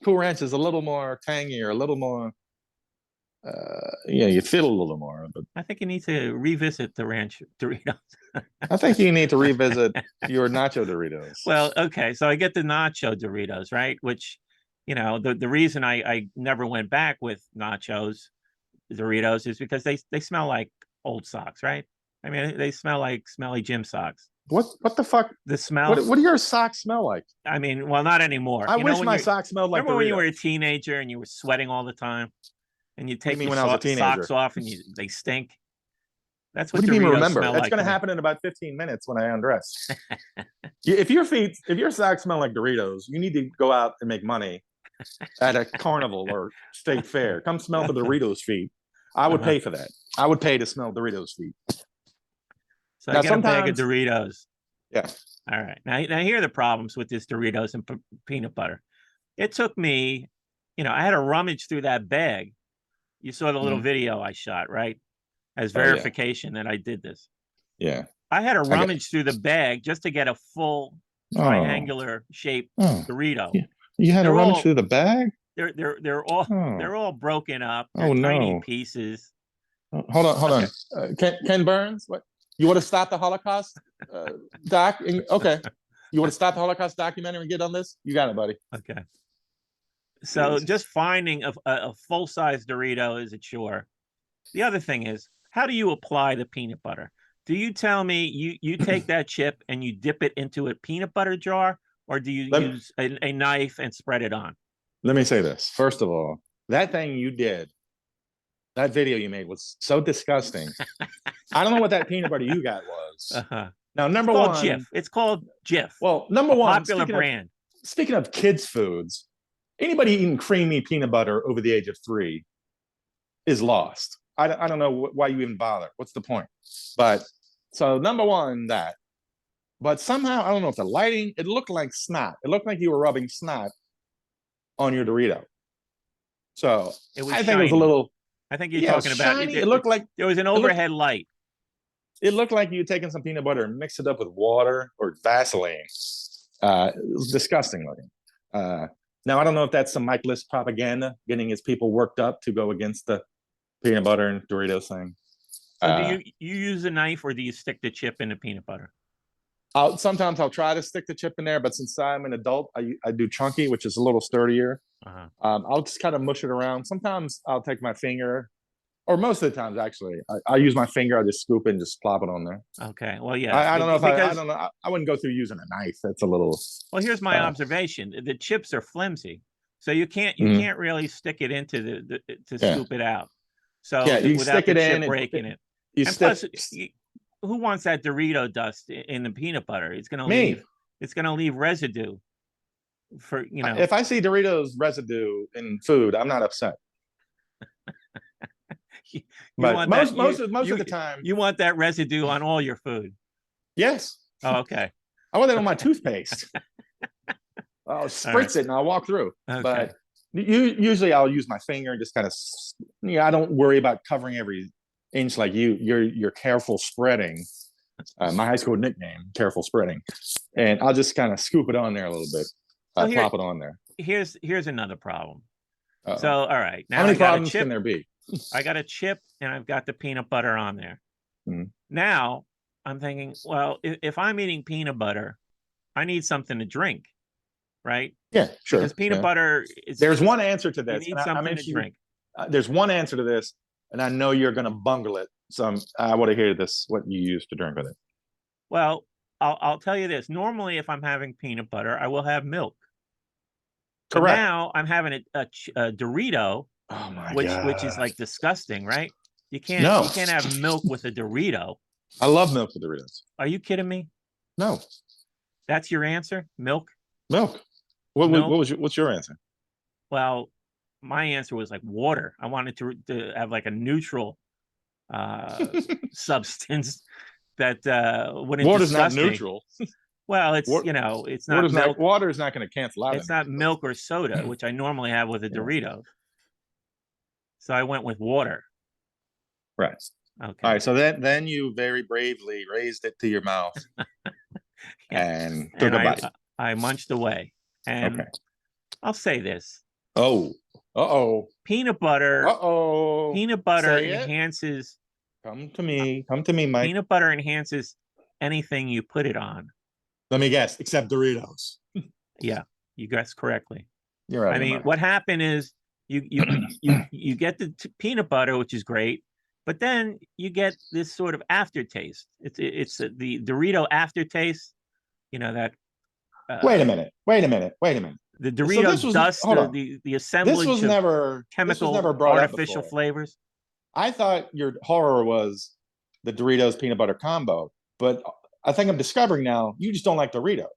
Cool Ranch is a little more tangy or a little more. You feel a little more. But I think you need to revisit the Ranch Doritos. I think you need to revisit your Nacho Doritos. Well, okay, so I get the Nacho Doritos, right? Which, the reason I never went back with Nachos Doritos is because they smell like old socks, right? I mean, they smell like smelly gym socks. What the fuck? The smell. What do your socks smell like? I mean, well, not anymore. I wish my socks smelled like. Remember when you were a teenager and you were sweating all the time? And you take your socks off and they stink. That's what do you mean remember? That's going to happen in about 15 minutes when I undress. If your socks smell like Doritos, you need to go out and make money at a carnival or state fair. Come smell the Doritos feet. I would pay for that. I would pay to smell Doritos feet. So I get a bag of Doritos. Yeah. All right. Now here are the problems with this Doritos and peanut butter. It took me, I had to rummage through that bag. You saw the little video I shot, right? As verification that I did this. Yeah. I had to rummage through the bag just to get a full triangular shaped Dorito. You had to rummage through the bag? They're all broken up. They're tiny pieces. Hold on. Ken Burns, what? You want to stop the Holocaust doc? Okay. You want to stop the Holocaust documentary and get on this? You got it, buddy. Okay. So just finding a full-size Dorito is a chore. The other thing is, how do you apply the peanut butter? Do you tell me you take that chip and you dip it into a peanut butter jar, or do you use a knife and spread it on? Let me say this. First of all, that thing you did, that video you made was so disgusting. I don't know what that peanut butter you got was. Now, number one, Jif. It's called Jif. Well, number one, popular brand. Speaking of kids' foods, anybody eating creamy peanut butter over the age of 3 is lost. I don't know why you even bother. What's the point? But so number one, that. But somehow, I don't know if the lighting, it looked like snot. It looked like you were rubbing snot on your Dorito. So I think it was a little. I think you're talking about it. It looked like there was an overhead light. It looked like you had taken some peanut butter and mixed it up with water or Vaseline. It was disgusting looking. Now, I don't know if that's some Mike List propaganda, getting his people worked up to go against the peanut butter and Doritos thing. So do you use a knife, or do you stick the chip in the peanut butter? Sometimes I'll try to stick the chip in there, but since I'm an adult, I do chunky, which is a little sturdier. I'll just kind of mush it around. Sometimes I'll take my finger, or most of the times actually, I use my finger. I just scoop it and just plop it on there. Okay. Well, yeah. I don't know if I don't know. I wouldn't go through using a knife. That's a little. Well, here's my observation: the chips are flimsy, so you can't really stick it into to scoop it out. So you without stick it chip in, breaking it. You and plus, who wants that Dorito dust in the peanut butter? It's gonna leave residue. For if I see Doritos residue in food, I'm not upset. But most of the time, you want that residue on all your food. Yes. Oh, okay. I want that on my toothpaste. I'll spritz it and I'll walk through. Okay. But usually I'll use my finger and just kind of. I don't worry about covering every inch like you. You're careful spreading. My high school nickname, careful spreading, and I'll just kind of scoop it on there a little bit. Plop it on there. Here's another problem. So all right, now how many problems can there be? I got a chip and I've got the peanut butter on there. Now I'm thinking, well, if I'm eating peanut butter, I need something to drink, right? Yeah, sure. Because peanut butter is. There's one answer to this. You need something to drink. There's one answer to this, and I know you're going to bungle it. So I want to hear this. What you use to drink with it? Well, I'll tell you this. Normally, if I'm having peanut butter, I will have milk. Correct. But now I'm having a Dorito. Oh my God. Which is like disgusting, right? You can't have milk with a Dorito. I love milk with Doritos. Are you kidding me? No. That's your answer? Milk? Milk. What's your answer? Well, my answer was like water. I wanted to have like a neutral substance that wouldn't. Water's not neutral. Well, it's it's not milk. Water is not going to cancel out. It's not milk or soda, which I normally have with a Dorito. So I went with water. Right. Okay. All right. So then you very bravely raised it to your mouth and took a bite. I munched away. And I'll say this. Peanut butter. Peanut butter enhances. Come to me, Mike. Peanut butter enhances anything you put it on. Let me guess, except Doritos. Yeah, you guessed correctly. You're right. I mean, what happened is you get the peanut butter, which is great, but then you get this sort of aftertaste. It's the Dorito aftertaste. That. Wait a minute. The Dorito dust, the assemblage of chemical, artificial flavors. I thought your horror was the Doritos peanut butter combo, but I think I'm discovering now you just don't like Doritos.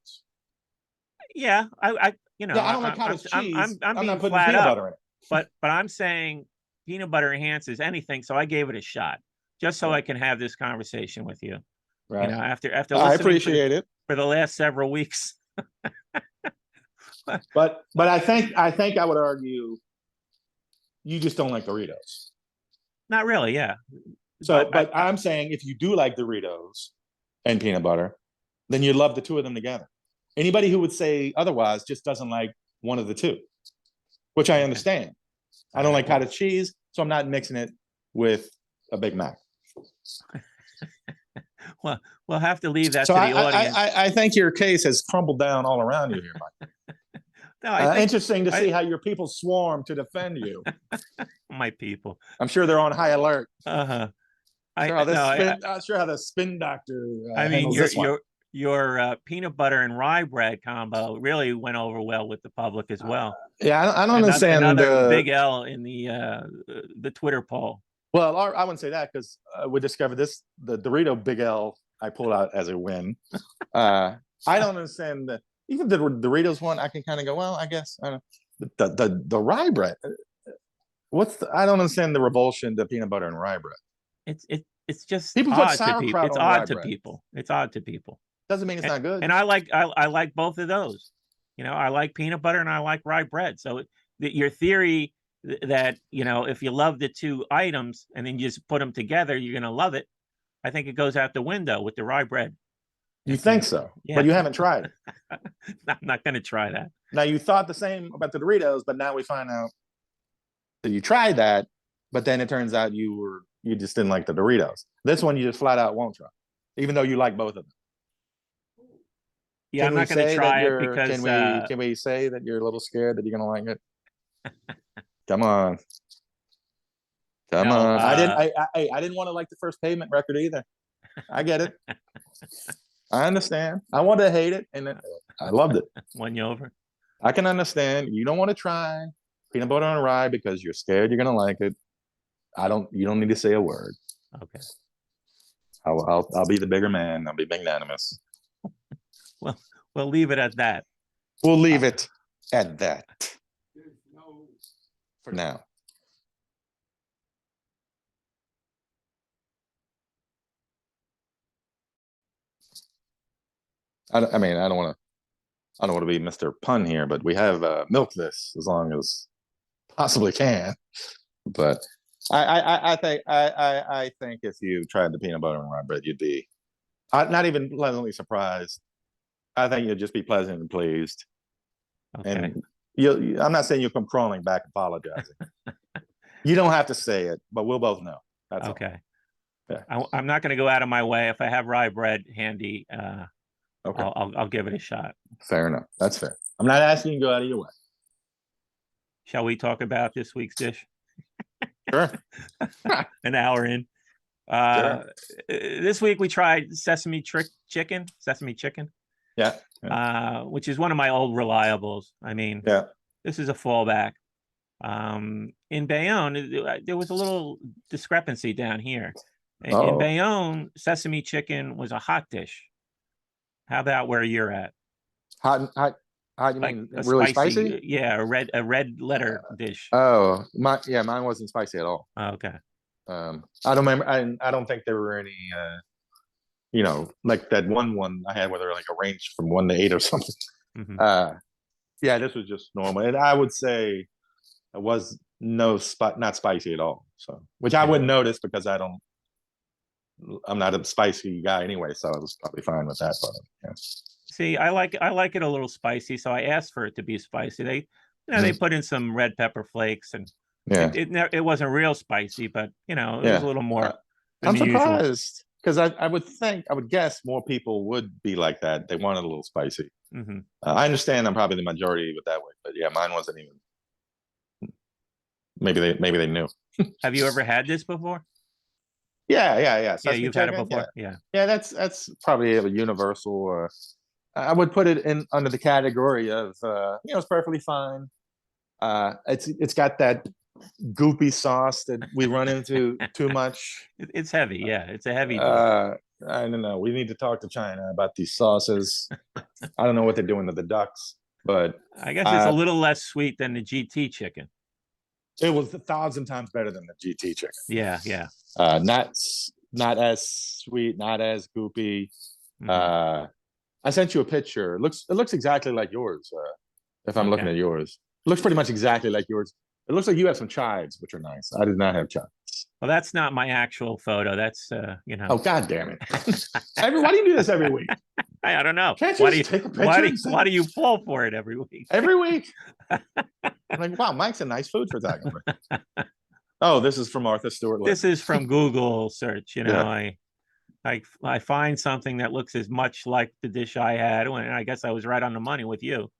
Yeah, I don't like cottage cheese. I'm not putting flat peanut up, butter in it. But I'm saying peanut butter enhances anything, so I gave it a shot just so I can have this conversation with you. Right. After I listening appreciate it. for the last several weeks. But I think I would argue you just don't like Doritos. Not really, yeah. So, but I'm saying if you do like Doritos and peanut butter, then you love the two of them together. Anybody who would say otherwise just doesn't like one of the two, which I understand. I don't like cottage cheese, so I'm not mixing it with a Big Mac. Well, we'll have to leave that so to the audience. I think your case has crumbled down all around you here, Mike. No, interesting to see how your people swarm to defend you. My people. I'm sure they're on high alert. Uh-huh. Sure how the spin doctor I mean, handles your peanut butter and rye bread combo really went over well with the public as well. Yeah, I don't understand. Another big L in the Twitter poll. Well, I wouldn't say that because we discovered the Dorito Big L I pulled out as a win. I don't understand even the Doritos one. I can kind of go, well, I guess the rye bread. I don't understand the revulsion to peanut butter and rye bread. It's just people put sauerkraut it's on odd rye to bread. people. It's odd to people. Doesn't mean it's not good. And I like both of those. I like peanut butter and I like rye bread. So your theory that if you love the two items and then you just put them together, you're gonna love it. I think it goes out the window with the rye bread. You think so? Yeah. But you haven't tried it. I'm not gonna try that. Now you thought the same about the Doritos, but now we find out that you tried that, but then it turns out you just didn't like the Doritos. This one you just flat out won't try, even though you like both of them. Yeah, I'm not going to try it because can we say that you're a little scared that you're going to like it? Come on. I didn't want to like the First Pavement record either. I get it. I understand. I wanted to hate it, and I loved it. Won you over. I can understand. You don't want to try peanut butter and rye because you're scared you're going to like it. You don't need to say a word. Okay. I'll be the bigger man. I'll be magnanimous. Well, we'll leave it at that. We'll leave it at that for now. I don't want to be Mr. Pun here, but we have milked this as long as possibly can. But I think if you tried the peanut butter and rye bread, you'd be not even pleasantly surprised. I think you'll just be pleasantly pleased. Okay. And I'm not saying you'll come crawling back apologizing. You don't have to say it, but we'll both know. That's okay. All. Yeah. I'm not going to go out of my way. If I have rye bread handy, okay. I'll give it a shot. Fair enough. That's fair. I'm not asking you to go out of your way. Shall we talk about this week's dish? Sure. An hour in. Sure. This week we tried Sesame chicken. Yeah. Which is one of my old reliables. I mean, this is a fallback. In Bayonne, there was a little discrepancy down here. In Bayonne, Sesame chicken was a hot dish. How about where you're at? Hot. You mean really spicy? Yeah, a red letter dish. Oh, mine wasn't spicy at all. Oh, okay. I don't remember. I don't think there were any. Like that one I had where they were like a range from 1 to 8 or something. Mm-hmm. Yeah, this was just normal, and I would say it was not spicy at all. So, which I wouldn't notice because I'm not a spicy guy anyway, so I was probably fine with that. But yeah. See, I like it a little spicy, so I asked for it to be spicy. They put in some red pepper flakes, and it wasn't real spicy, but it was a little more. I'm surprised because I would guess more people would be like that. They wanted a little spicy. Mm-hmm. I understand I'm probably the majority with that way, but yeah, mine wasn't even. Maybe they knew. Have you ever had this before? Yeah. Yeah, you've had it before. Yeah. That's probably a universal. I would put it in under the category of it's perfectly fine. It's got that goopy sauce that we run into too much. It's heavy. Yeah, it's a heavy. I don't know. We need to talk to China about these sauces. I don't know what they're doing to the ducks, but I guess it's a little less sweet than the GT chicken. It was 1,000 times better than the GT chicken. Yeah. not as sweet, not as goopy. Mhm. I sent you a picture. It looks exactly like yours. If I'm looking Okay. at yours, it looks pretty much exactly like yours. It looks like you have some chives, which are nice. I did not have chives. Well, that's not my actual photo. That's Oh, God damn it! Why do you do this every week? I don't know. Can't you just take a picture and Why send do it you fall for it every week? every week? I'm like, wow, Mike's a nice food photographer. Oh, this is from Martha Stewart This Living. is from Google search. Yeah. I find something that looks as much like the dish I had, and I guess I was right on the money with you.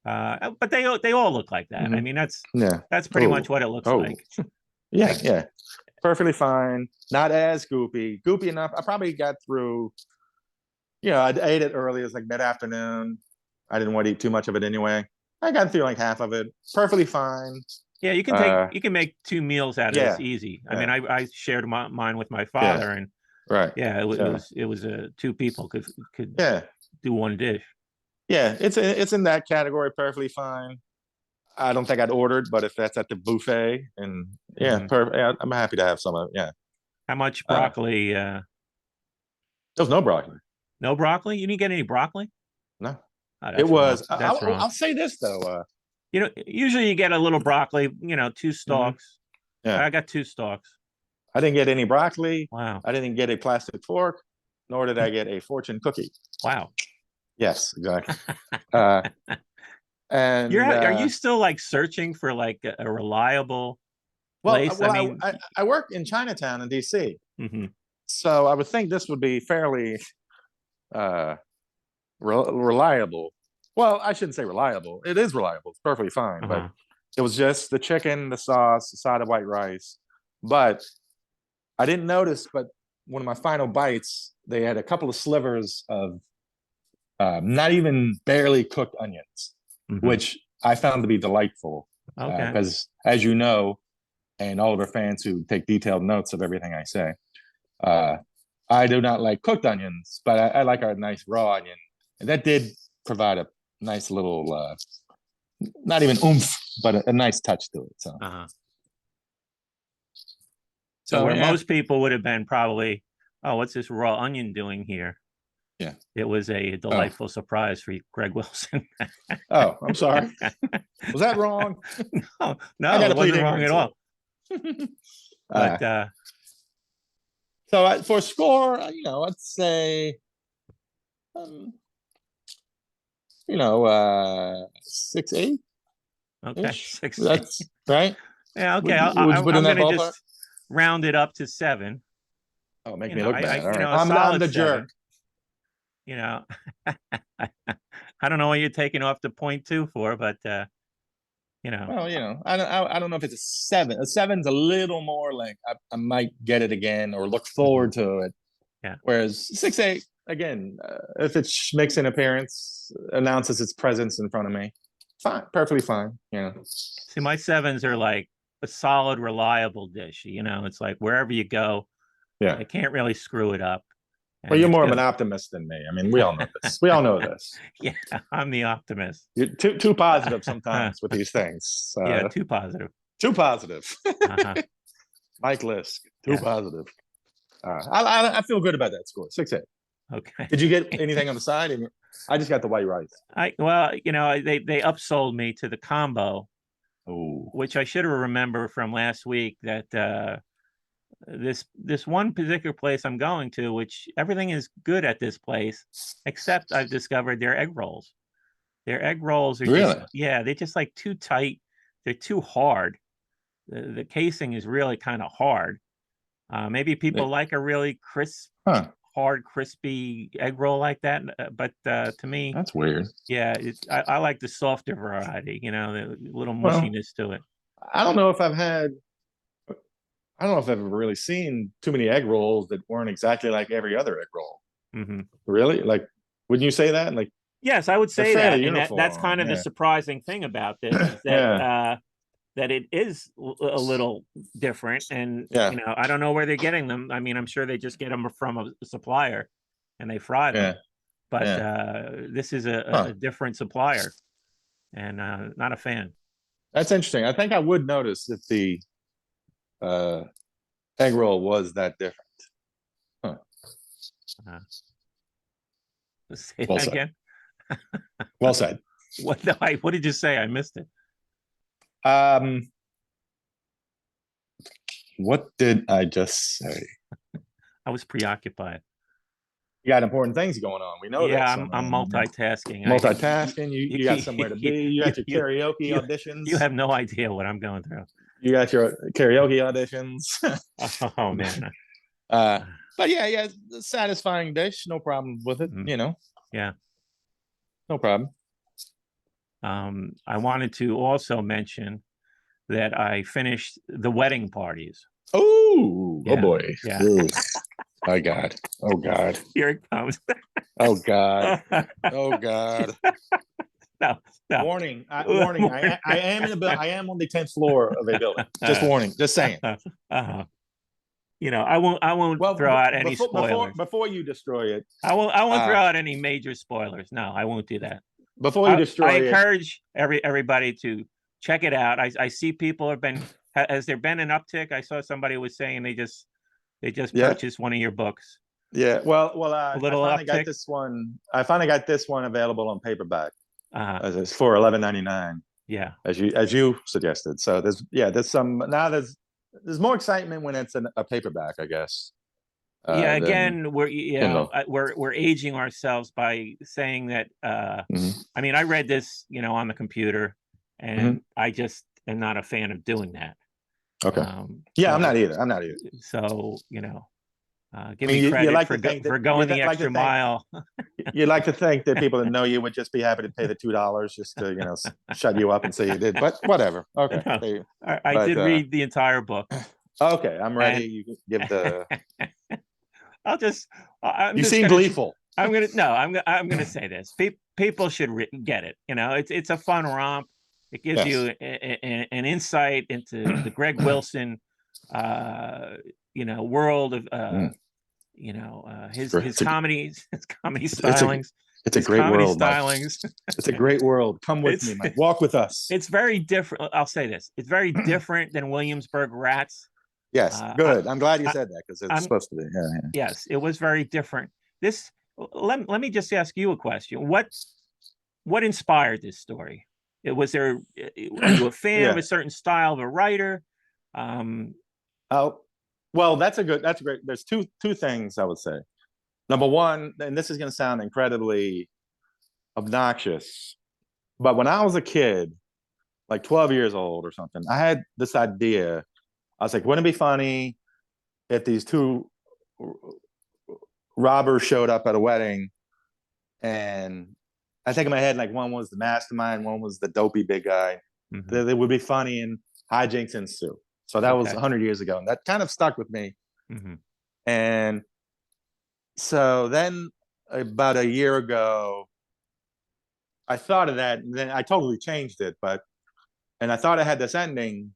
But they all look like that. I mean, Yeah. that's pretty Oh. much what it looks Oh. like. Yeah. Like, Yeah. Perfectly fine. Not as goopy. Goopy enough. I probably got through. I ate it early. It was like mid-afternoon. I didn't want to eat too much of it anyway. I got through like half of it. Perfectly fine. yeah, Uh, you can make 2 meals out of this yeah. easy. I mean, Yeah. I shared mine with my Yeah. father, and Right. yeah, Yeah. it was two people could Yeah. do one dish. Yeah. It's in that category. Perfectly fine. I don't think I'd ordered, but if that's at the buffet, and yeah, Mhm. yeah, I'm happy to have some of it. Yeah. How much Uh, broccoli? there was no broccoli. No broccoli? You didn't get any broccoli? No. Oh, It that's wrong. was. That's wrong. I'll say this though. Usually you get a little broccoli, two Mhm. stalks. Yeah. I got 2 stalks. I didn't get any broccoli. Wow. I didn't get a plastic fork, nor did I get a fortune cookie. Wow. Yes, exactly. Uh, and Are you still like searching for like a reliable place? I well, mean, I work in Chinatown in D.C., mhm, so I would think this would be fairly uh, reliable. Well, I shouldn't say reliable. It is reliable. It's perfectly fine. But uh-huh. it was just the chicken, the sauce, the side of white rice. But I didn't notice, but one of my final bites, they had a couple of slivers of not even barely cooked onions, Mhm. which I found to be delightful. Okay. Because, as you know, and all of our fans who take detailed notes of everything I say, uh, I do not like cooked onions, but I like a nice raw onion. And that did provide a nice little, not even oomph, but a nice touch to it. So, Uh-huh. So so where yeah, most people would have been probably, oh, what's this raw onion doing here? yeah. It was a Oh, delightful surprise for you, Greg Wilson. oh, I'm sorry. Was that wrong? No, I got no, to it plead wasn't wrong at ignorance here. all. But So for a score, let's say, um, 6-8 okay, ish. 16. That's right. Yeah, okay. Would you put in I'm that gonna ballpark? just round it up to 7. Oh, make me look bad. All right, A I'm solid the jerk. 7. You know, I don't know what you're taking off the point 2 for, but you know, Well, I don't know if it's a 7. A 7's a little more like I might get it again or look mhm, forward to it. yeah. Whereas 6-8, again, if it makes an appearance, announces its presence in front of me, fine, perfectly fine. See, my 7s are like a solid, reliable dish. It's like wherever you go, Yeah. you can't really screw it up, Well, and you're it's more of an good. optimist than me. I mean, we all know this. We all know this. Yeah, I'm the optimist. You're too positive sometimes with these things. Yeah, too positive. Too positive. Uh-huh. Mike Lisk, too Yeah. positive. I feel good about that score. 6-8. Okay. Did you get anything on the side? I just got the white rice. They upsold me to the combo, Oh, which I should have remembered from last week that this one particular place I'm going to, which everything is good at this place, except I've discovered their egg rolls. Their egg rolls are just, really? yeah, they're just like too tight. They're too hard. The casing is really kind of hard. Maybe people like a really crisp, Huh? hard, crispy egg roll like that. But to me, That's weird. yeah, I like the softer variety, the little Well, mushiness to it. I don't know if I've had. I don't know if I've ever really seen too many egg rolls that weren't exactly like every other egg roll. Hmm. Really? Like, wouldn't you say that? Like, Yes, I would they're say that, fairly and that's uniform. kind of the Yeah. surprising thing about this is Yeah. that it is a little different, and Yeah. I don't know where they're getting them. I mean, I'm sure they just get them from a supplier, and they fry them. Yeah. But Yeah. this is a Huh. different supplier, and not a fan. That's interesting. I think I would notice if the uh, egg roll was that different. Say Well that said. again. Well said. What did you say? I missed it. What did I just say? I was preoccupied. You got important things going on. We know that. Yeah, So, I'm multitasking. Multitasking. You got somewhere to be. You got your karaoke auditions. You have no idea what I'm going through. You got your karaoke auditions. Oh man. But yeah, satisfying dish. No problem with it. You know. Yeah. No problem. I wanted to also mention that I finished The Wedding Parties. Oh, yeah. Oh boy. Yeah. Oh God. Oh God. Here it comes. Oh God. Oh God. No. Warning. Warning. I am in I am on the 10th floor of a building. Just warning. Just saying. You know, I won't throw out any spoilers. Before you destroy it. I won't throw out any major spoilers. No, I won't do that. Before you destroy it, I encourage everybody to check it out. I see people have been. Has there been an uptick? I saw somebody was saying they just purchased one of your books. Yeah. Well, a little I finally got this one. I finally got this one available on paperback. It's for $11.99. Yeah. As you suggested. So there's some now there's more excitement when it's a paperback, I guess. Yeah, again, we're aging ourselves by saying that. I mean, I read this, on the computer, and I just am not a fan of doing that. Okay. Yeah, I'm not either. So give me credit for going the extra mile. You like to think that people that know you would just be happy to pay the $2 just to shut you up and say you did, but whatever. Okay. No, I did read the entire book. Okay, I'm ready. You can give the. You seem gleeful. I'm gonna say this. People should get it. It's a fun romp. It gives you an insight into the Greg Wilson, world of, his comedies, his comedy stylings. It's a great world. Stylings. It's a great world. Come with me, Mike. Walk with us. It's very different. I'll say this. It's very different than Williamsburg Rats. Yes, good. I'm glad you said that because it's supposed to be. Yeah. Yes, it was very different. Let me just ask you a question. What inspired this story? Are you a fan of a certain style of a writer? Well, that's great. There's two things I would say. Number one, and this is going to sound incredibly obnoxious, but when I was a kid, like 12 years old or something, I had this idea. I was like, wouldn't it be funny if these two robbers showed up at a wedding, and I think in my head, like one was the mastermind, one was the dopey big guy. They would be funny and hijinks ensue. So that was 100 years ago, and that kind of stuck with me. And so then about a year ago, I thought of that, and then I totally changed it. And I thought I had this ending,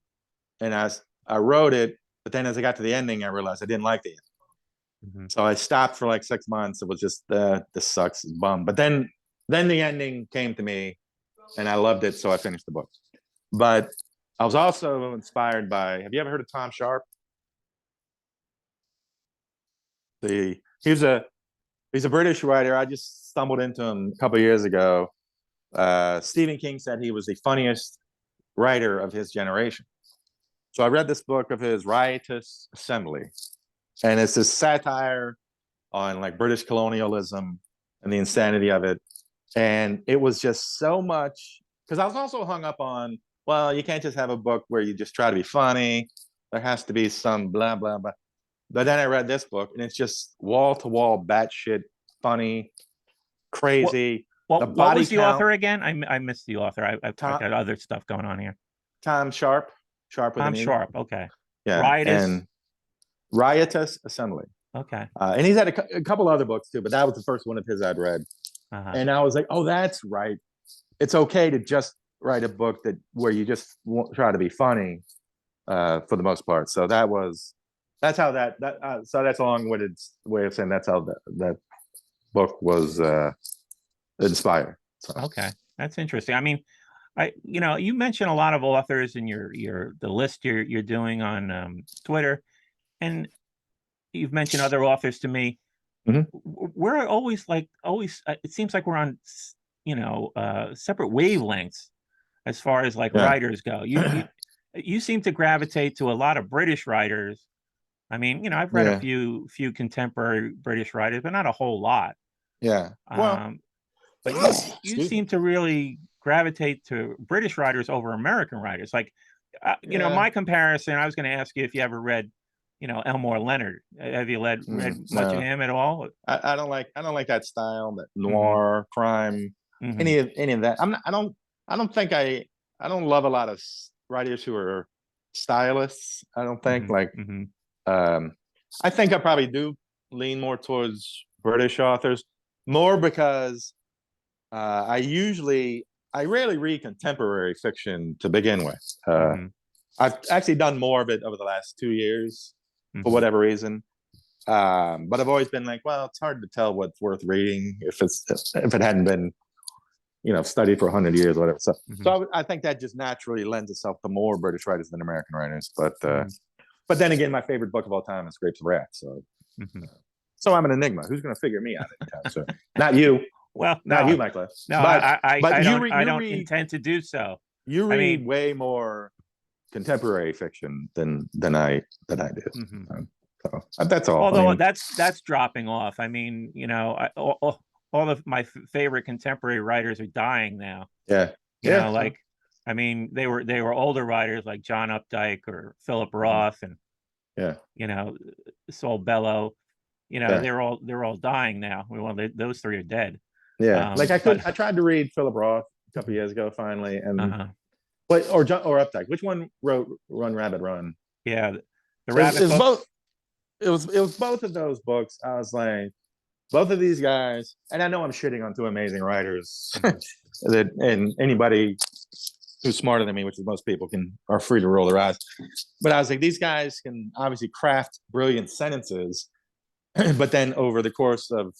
and I wrote it, but then as I got to the ending, I realized I didn't like the ending. So I stopped for like 6 months. It was just, this sucks, it's bum. But then the ending came to me, and I loved it, so I finished the book. But I was also inspired by, have you ever heard of Tom Sharp? He's a British writer. I just stumbled into him a couple of years ago. Stephen King said he was the funniest writer of his generation. So I read this book of his, Riotous Assembly, and it's this satire on like British colonialism and the insanity of it. And it was just so much, because I was also hung up on, well, you can't just have a book where you just try to be funny. There has to be some blah, blah, blah. But then I read this book, and it's just wall-to-wall batshit funny, crazy. What was the author again? I missed the author. I've got other stuff going on here. Tom Sharp. Tom Sharp. Okay. Yeah. Riotous Assembly. Okay. And he's had a couple other books too, but that was the first one of his I'd read. And I was like, oh, that's right. It's okay to just write a book where you just try to be funny for the most part. So that's how so that's a long-winded way of saying that's how that book was inspired. So. Okay. That's interesting. I mean, you mentioned a lot of authors in the list you're doing on Twitter, and you've mentioned other authors to me. Mhm. we're always like it seems like we're on separate wavelengths as far as like Yeah. writers go. You seem to gravitate to a lot of British writers. I mean, I've read a Yeah. few contemporary British writers, but not a whole lot. Yeah. Well, But you excuse me. seem to really gravitate to British writers over American writers. Like, Yeah. my comparison, I was going to ask you if you ever read, Elmore Leonard. Have you read much of No, him at all? I don't like that style, that Hmm. noir crime, Hmm. any of that. I don't think I don't love a lot of writers who are stylists. I don't think Hmm. like Hmm. um, I think I probably do lean more towards British authors, more because I rarely read contemporary fiction to begin with. Hmm. I've actually done more of it over the last 2 years for Hmm. whatever reason. But I've always been like, well, it's hard to tell what's worth reading if it hadn't been, studied for 100 years or whatever. Hmm. I think that just naturally lends itself to more British writers than American writers. Hmm. But then again, my favorite book of all time is Grapes of Wrath. Hmm. So I'm an enigma. Who's going to figure me out anytime soon? Not you, Well, not you, no, Michael. no, But I don't intend to do so. you I mean, read way more contemporary fiction than I do. mhm. That's all. I Although mean, that's dropping off. I mean, all of my favorite contemporary writers are dying now. yeah, yeah, Like, I mean, they were older writers like John Updike or Philip mhm, Roth and yeah, you know Saul Bellow. yeah, they're all dying now. Well, those three are dead. yeah. Like But I tried to read Philip Roth a couple years ago finally, and uh-huh. or Updike. Which one wrote Run Rabbit Run? Yeah, the It Rabbit was books. both. It was both of those books. I was like, both of these guys, and I know I'm shitting on two amazing writers Mhm. and anybody who's smarter than me, which is most people, are free to roll their eyes. But I was like, these guys can obviously craft brilliant sentences, but then over the course of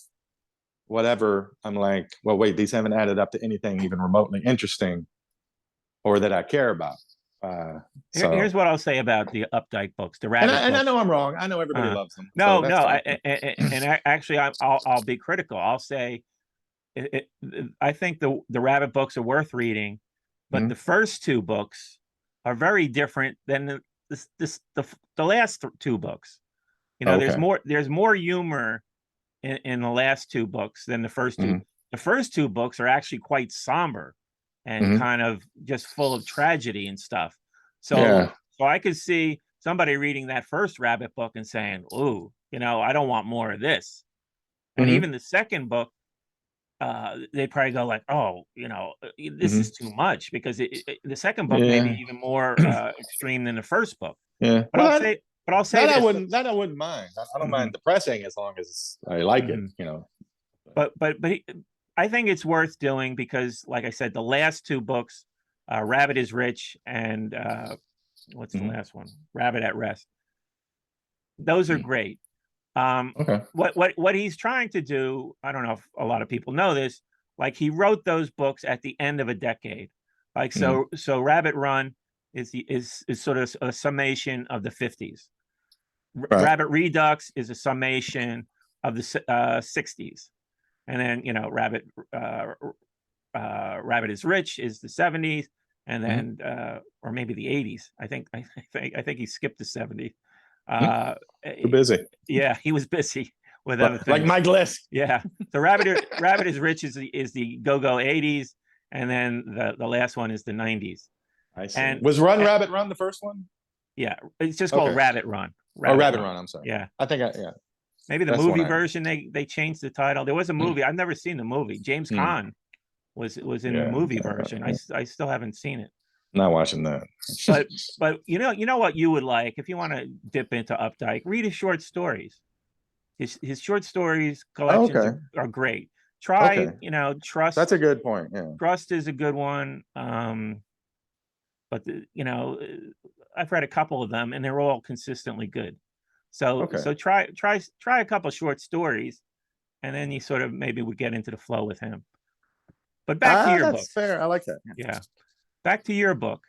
whatever, I'm like, well, wait, these haven't added up to anything even remotely interesting or that I care about. Uh, Here's so, what I'll say about the Updike books, the Rabbit and I know books. I'm wrong. I know everybody loves them, so No, that's no. fine. Actually, I'll be critical. I'll say I think the Rabbit books are worth reading, but Mhm. the first two books are very different than the last two books. There's Okay. more humor in the last two books than the first two. Hmm. The first two books are actually quite somber and Hmm. kind of just full of tragedy and stuff. So Yeah. so I could see somebody reading that first Rabbit book and saying, "Ooh, I don't want more of this." And Hmm. even the second book, they probably go like, "Oh, this is Hmm. too much," because the second book may be Yeah. even more extreme than the first book. Yeah. But I'll say this. That I wouldn't mind. I don't mind Mhm, depressing as long as I like it. mhm. You know. But I think it's worth doing because, like I said, the last two books, Rabbit is Rich and what's the Hmm. last one? Rabbit at Rest. Those are great. Um, Okay. what he's trying to do, I don't know if a lot of people know this, like he wrote those books at the end of a decade. Like Hmm. so Rabbit Run is sort of a summation of the 50s. Right. Rabbit Redux is a summation of the 60s. And then, Rabbit is Rich is the 70s, and Hmm. then or maybe the 80s. I think he skipped the 70s. Hmm. Uh, Too busy. yeah, he was busy with other Like things. Mike List. Yeah. So Rabbit is Rich is the go-go 80s, and then the last one is the 90s. I see. And, Was Run and Rabbit Run the first one? yeah, it's just called Okay. Rabbit Run. Oh, Rabbit Rabbit Run. Run. I'm sorry. Yeah. Yeah. Maybe the That's the one movie I. version they changed the title. There was a movie. I've never seen the movie. James Hmm. Caan was in the Yeah. movie version. I still haven't seen it. Not watching that. But you know what you would like if you want to dip into Updike, read his short stories. His short stories Oh, collections okay. are great. Try, Okay. Trust. That's a good point. Yeah. Trust is a good one. But I've read a couple of them and they're all consistently good. So Okay. so try a couple short stories, and then you sort of maybe would get into the flow with him. But back to your book. That's fair. I like that. Yeah. Back to your book.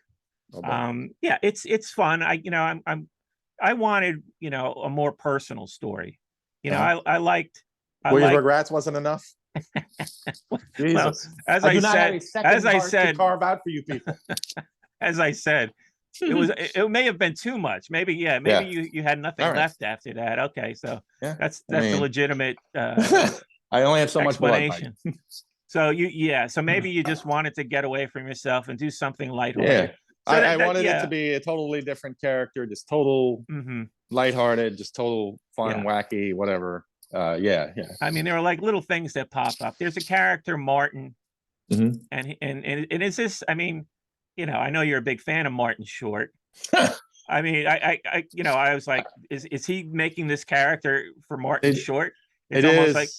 Oh boy. Yeah, it's fun. I wanted, a more personal story. Uh-huh. I liked Williamsburg Rats wasn't enough. Jesus, as I I do not have said, a second heart to carve out for you people. As I said, it may have been too much. Maybe you had nothing left after that. Okay, so that's a legitimate I only have so much blood. So so maybe you just wanted to get away from yourself and do something lighthearted. Yeah. So I wanted it to be a totally different character, just total lighthearted, just total fun, wacky, whatever. I mean, there are like little things that pop up. There's a character, Martin, and is this? I mean, I know you're a big fan of Martin Short. I mean, I was like, is he making this character for Martin Short? It's almost like,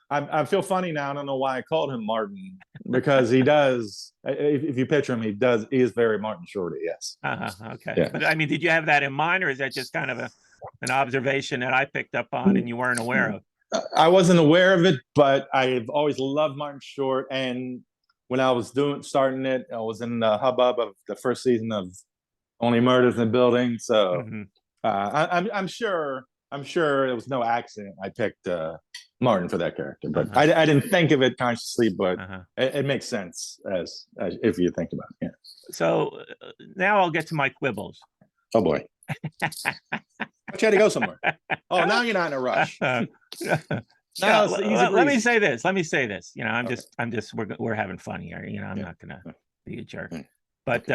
I feel funny now. I don't know why I called him Martin, because he does. If you picture him, he is very Martin Shorty. Yes. Okay. Yeah. But I mean, did you have that in mind, or is that just kind of an observation that I picked up on and you weren't aware of? I wasn't aware of it, but I've always loved Martin Short. And when I was starting it, I was in the hubbub of the first season of Only Murders in the Building. So I'm sure it was no accident I picked Martin for that character, but I didn't think of it consciously, but it makes sense as if you think about it. Yeah. So now I'll get to my quibbles. Oh boy. But you had to go somewhere. Oh, now you're not in a rush. Let me say this. I'm just we're having fun here. I'm not gonna be a jerk. But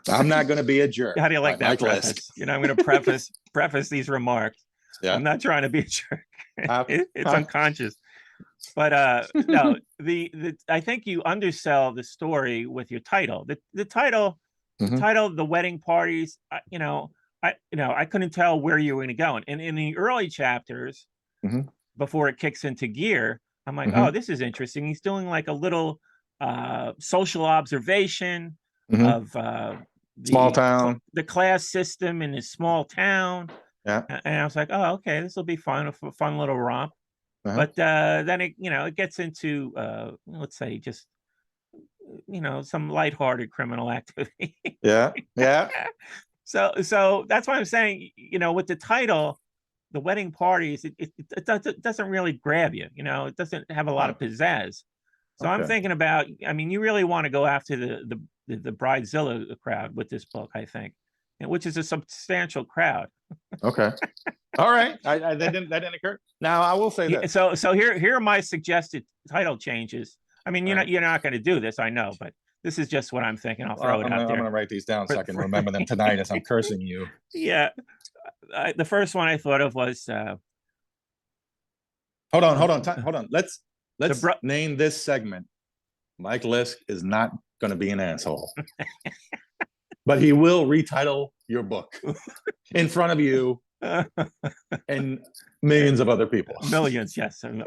I'm not gonna be a jerk. How do you like that preface? I'm gonna preface these remarks. Yeah. I'm not trying to be a jerk. It's unconscious. But no, I think you undersell the story with your title. The title, The Wedding Parties, I couldn't tell where you were going to go. And in the early chapters, before it kicks into gear, I'm like, oh, this is interesting. He's doing like a little social observation of small town, the class system in his small town. Yeah. And I was like, oh, okay, this will be fun, a fun little romp. But then it gets into let's say just some lighthearted criminal activity. Yeah. So that's why I'm saying, with the title, The Wedding Parties, it doesn't really grab you. It doesn't have a lot of pizzazz. So I'm thinking about, I mean, you really want to go after the Bridezilla crowd with this book, I think, which is a substantial crowd. Okay. All right. That didn't occur. Now I will say that. So here are my suggested title changes. I mean, you're not going to do this, I know, but this is just what I'm thinking. I'll throw it out there. I'm going to write these down so I can remember them tonight as I'm cursing you. Yeah. The first one I thought of was. Hold on. Let's name this segment. Mike Lisk is not going to be an asshole, but he will retitle your book in front of you and millions of other people. Millions, yes, or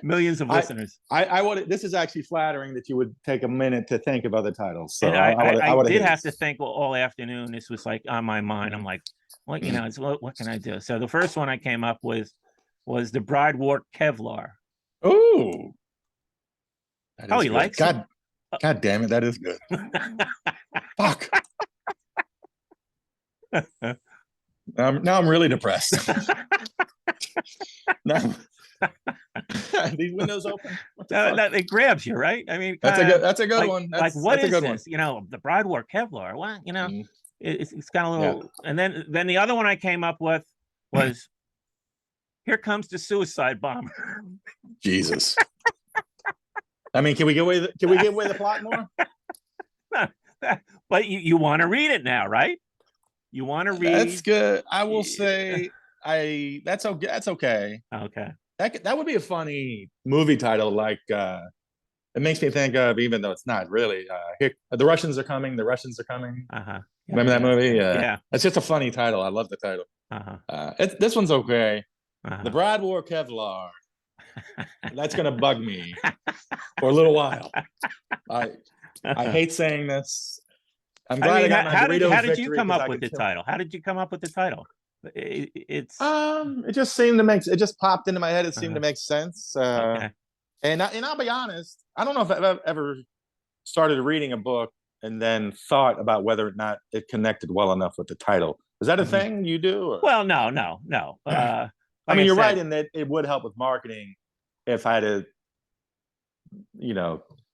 millions of listeners. I would. This is actually flattering that you would take a minute to think of other titles. So I did have to think all afternoon. This was like on my mind. I'm like, what can I do? So the first one I came up with was The Bride Wore Kevlar. Oh, he likes it. God damn it, that is good. Fuck. Now I'm really depressed. Now, these windows open. It grabs you, right? I mean, that's a good one. What is this? The Bride Wore Kevlar. What? It's got a little. Yeah. And then the other one I came up with was Here Comes the Suicide Bomber. Jesus. I mean, can we give away the plot more? But you want to read it now, right? You want to read. That's good. I will say that's okay. That's okay. Okay. That would be a funny movie title. Like it makes me think of, even though it's not really, The Russians Are Coming. The Russians Are Coming. Yeah, remember that movie? Yeah. It's just a funny title. I love the title. This one's okay. The Bride Wore Kevlar. That's gonna bug me for a little while. I hate saying this. I'm glad I got my Doritos. How did you come up with the title? How did you come up with the title? It just seemed to make. It just popped into my head. It seemed to make sense. And I'll be honest. I don't know if I've ever started reading a book and then thought about whether or not it connected well enough with the title. Is that a thing you do? Or? Well, no. Like I mean, you're right in that it would help with marketing if I had to,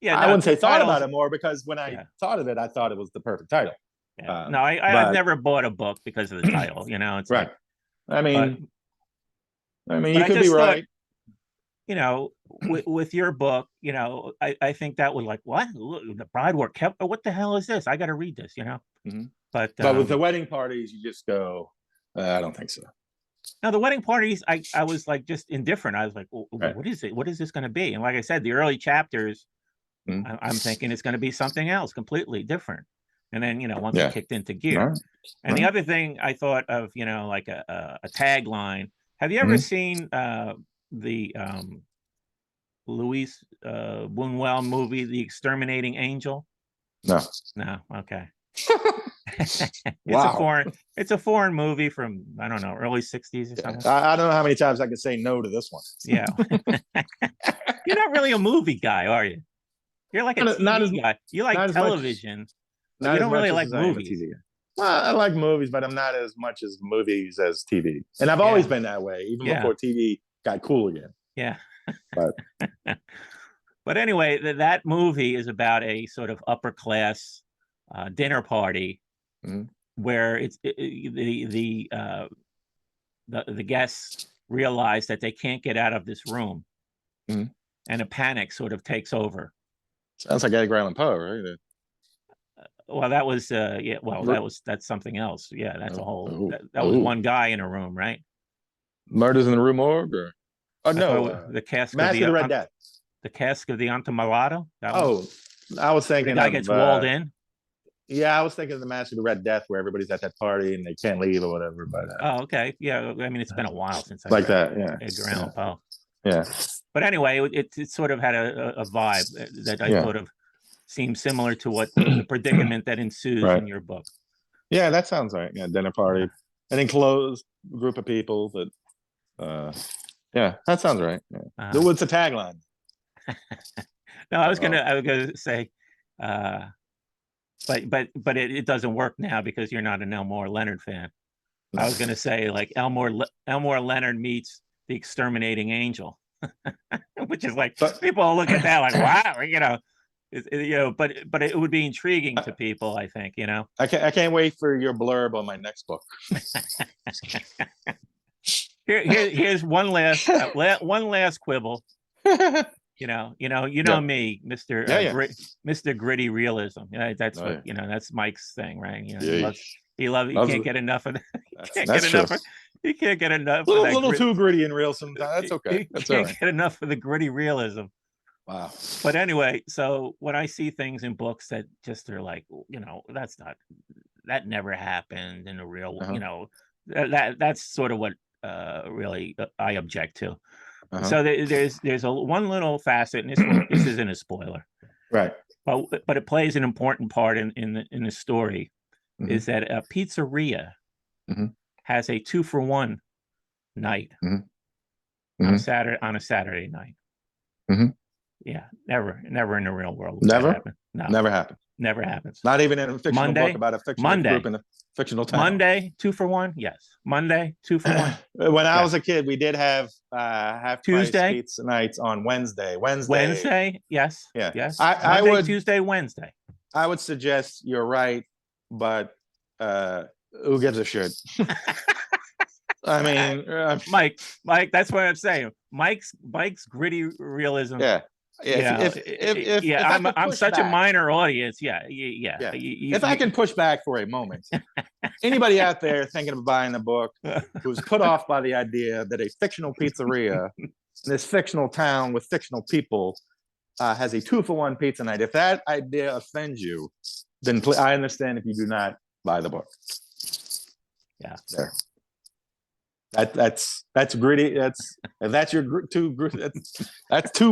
I wouldn't say thought about it more, because when I thought of it, I thought it was the perfect title. Yeah. No, I've never bought a book because of the title. It's right. Like, I mean, you could be right. With your book, I think that would like, what? Look, the bride wore kept. What the hell is this? I got to read this. Mm-hmm. But with the wedding parties, you just go, I don't think so. Now the wedding parties, I was like just indifferent. I was like, well, what is it? What is this going to be? And like I said, the early chapters, I'm thinking it's going to be something else completely different. And then, once it kicked into gear. And the other thing I thought of, like a tagline. Have you ever seen the Luis Buñuel movie, The Exterminating Angel? No. Okay. It's a foreign movie from, I don't know, early 60s or something. I don't know how many times I can say no to this one. Yeah. You're not really a movie guy, are you? You're like a TV guy. You like television. But you don't really like movies. Well, I like movies, but I'm not as much as movies as TV. And I've always been that way, even before TV got cool again. Yeah. But anyway, that movie is about a sort of upper class dinner party where it's the guests realize that they can't get out of this room, and a panic sort of takes over. Sounds like Edgar Allan Poe, right? Well, that was that's something else. Yeah, that's a whole. That was one guy in a room, right? Murders in the Rue Morgue, or the Cask Mask of the Red Death. The Cask of the Entomolado. I was thinking the guy gets walled in. Yeah, I was thinking of the Mask of the Red Death, where everybody's at that party and they can't leave or whatever. But okay, yeah. I mean, it's been a while since I read that. Yeah, Edgar Allan Poe. Yeah. But anyway, it sort of had a vibe that I thought of seemed similar to what the predicament that ensues in your book. Yeah, that sounds right. Yeah, dinner party, an enclosed group of people that. Yeah, that sounds right. Yeah. What's the tagline? No, I was gonna say, but it doesn't work now because you're not an Elmore Leonard fan. I was gonna say like Elmore Leonard meets The Exterminating Angel, which is like people look at that like, wow, but it would be intriguing to people, I think. I can't wait for your blurb on my next book. Here's one last quibble. You know me, Mr. Gritty Realism. That's what that's Mike's thing, right? He can't get enough of that. He can't get enough. A little too gritty and real sometimes. That's okay. He can't get enough of the gritty realism. Wow. But anyway, so when I see things in books that just are like, that never happened in the real, that's sort of what really I object to. So there's one little facet, and this isn't a spoiler, right? But it plays an important part in the story, is that a pizzeria has a 2-for-1 night on a Saturday night. Yeah, never in the real world. Never? No. Never happened. Never happens. Not even in a fictional book about a fictional group in a fictional town. Monday, 2-for-1. Yes. Monday, 2-for-1. When I was a kid, we did have half Tuesday pizza nights on Wednesday. Yes. Yeah. Yes. I would Tuesday, Wednesday. I would suggest you're right, but who gives a shit? I mean, Mike, that's what I'm saying. Mike's gritty realism. Yeah. I'm such a minor audience. Yeah. If I can push back for a moment, anybody out there thinking of buying the book who's put off by the idea that a fictional pizzeria in this fictional town with fictional people has a 2-for-1 pizza night, if that idea offends you, then I understand if you do not buy the book. Yeah. There. That's gritty. That's too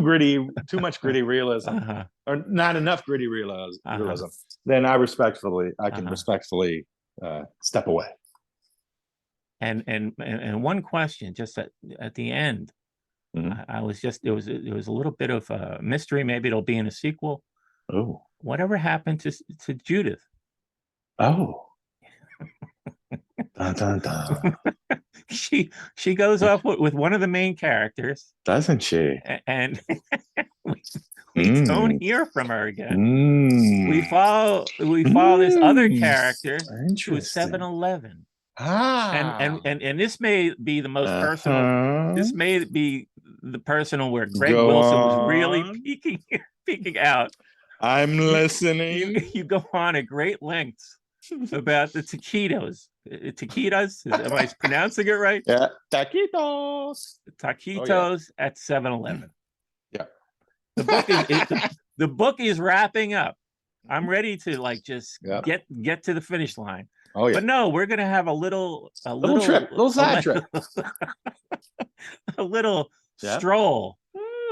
gritty, too much gritty realism, or not enough gritty realism. Then I can respectfully step away. And one question, just at the end, I was just there was a little bit of a mystery. Maybe it'll be in a sequel. Oh, whatever happened to Judith? Oh. Dun, dun, dun. She goes off with one of the main characters, Doesn't she? and we don't hear from her again. We follow this other character who's 7-Eleven. And this may be the most personal. This may be the personal where Greg Wilson was really peeking out. I'm listening. You go on at great lengths about the taquitos. Taquitos? Am I pronouncing it right? Yeah, taquitos. Taquitos at 7-Eleven. Yeah. The book is wrapping up. I'm ready to like just get to the finish line. Oh yeah. But no, we're gonna have a little trip, little side trip, a little stroll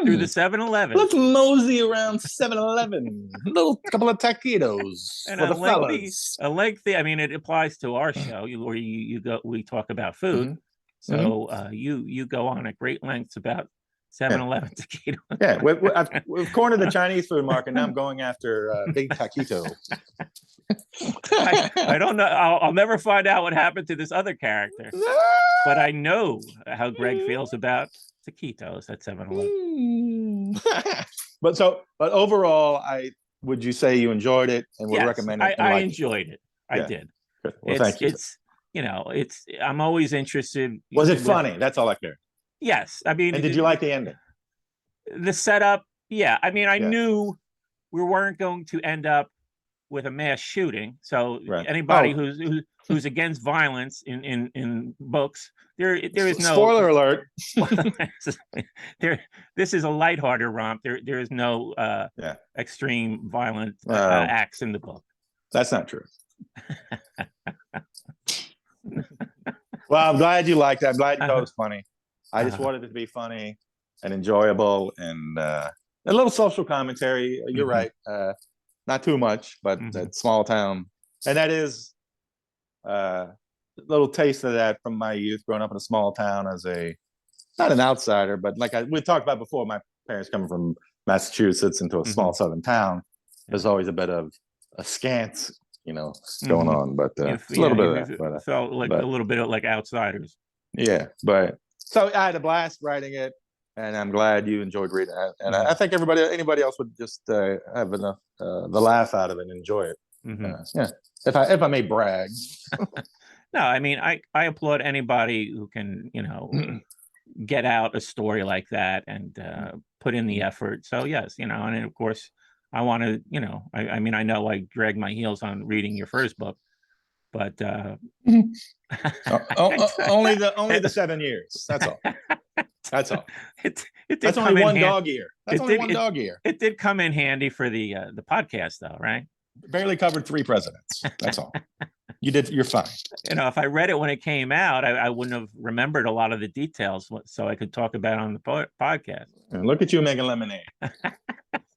through the 7-Eleven. Let's mosey around 7-Eleven. A little couple of taquitos and for the fellas. A lengthy. I mean, it applies to our show where you go. We talk about food. So you go on at great lengths about 7-Eleven taquito. Yeah, we've cornered the Chinese food market. Now I'm going after big taquito. I don't know. I'll never find out what happened to this other character, but I know how Greg feels about taquitos at 7-Eleven. But overall, would you say you enjoyed it and would recommend it? I enjoyed it. I did. Good. Well, thank you. I'm always interested. Was it funny? That's all I care. Yes, I mean. And did you like the ending? The setup, yeah. I mean, I knew we weren't going to end up with a mass shooting. So anybody who's against violence in books, there is no spoiler alert. This is a lighthearted romp. There is no extreme violent acts in the book. That's not true. Well, I'm glad you liked it. I'm glad you thought it was funny. I just wanted it to be funny and enjoyable and a little social commentary. You're right. Not too much, but that small town. And that is a little taste of that from my youth, growing up in a small town as not an outsider, but like we talked about before, my parents coming from Massachusetts into a small southern town. There's always a bit of askance, going on, but a little bit of that. But, felt like a little bit of like outsiders. Yeah, but so I had a blast writing it, and I'm glad you enjoyed reading it. And I think anybody else would just have enough the laugh out of it and enjoy it. Yeah, if I may brag. No, I mean I applaud anybody who can get out a story like that and put in the effort. So yes, and of course I want to I mean I know I dragged my heels on reading your first book, but only the 7 years. That's all. That's all. That's only one dog year. That's only one dog year. It did come in handy for the podcast, though, right? Barely covered 3 presidents. That's all. You're fine. If I read it when it came out, I wouldn't have remembered a lot of the details, so I could talk about it on the podcast. And look at you making lemonade.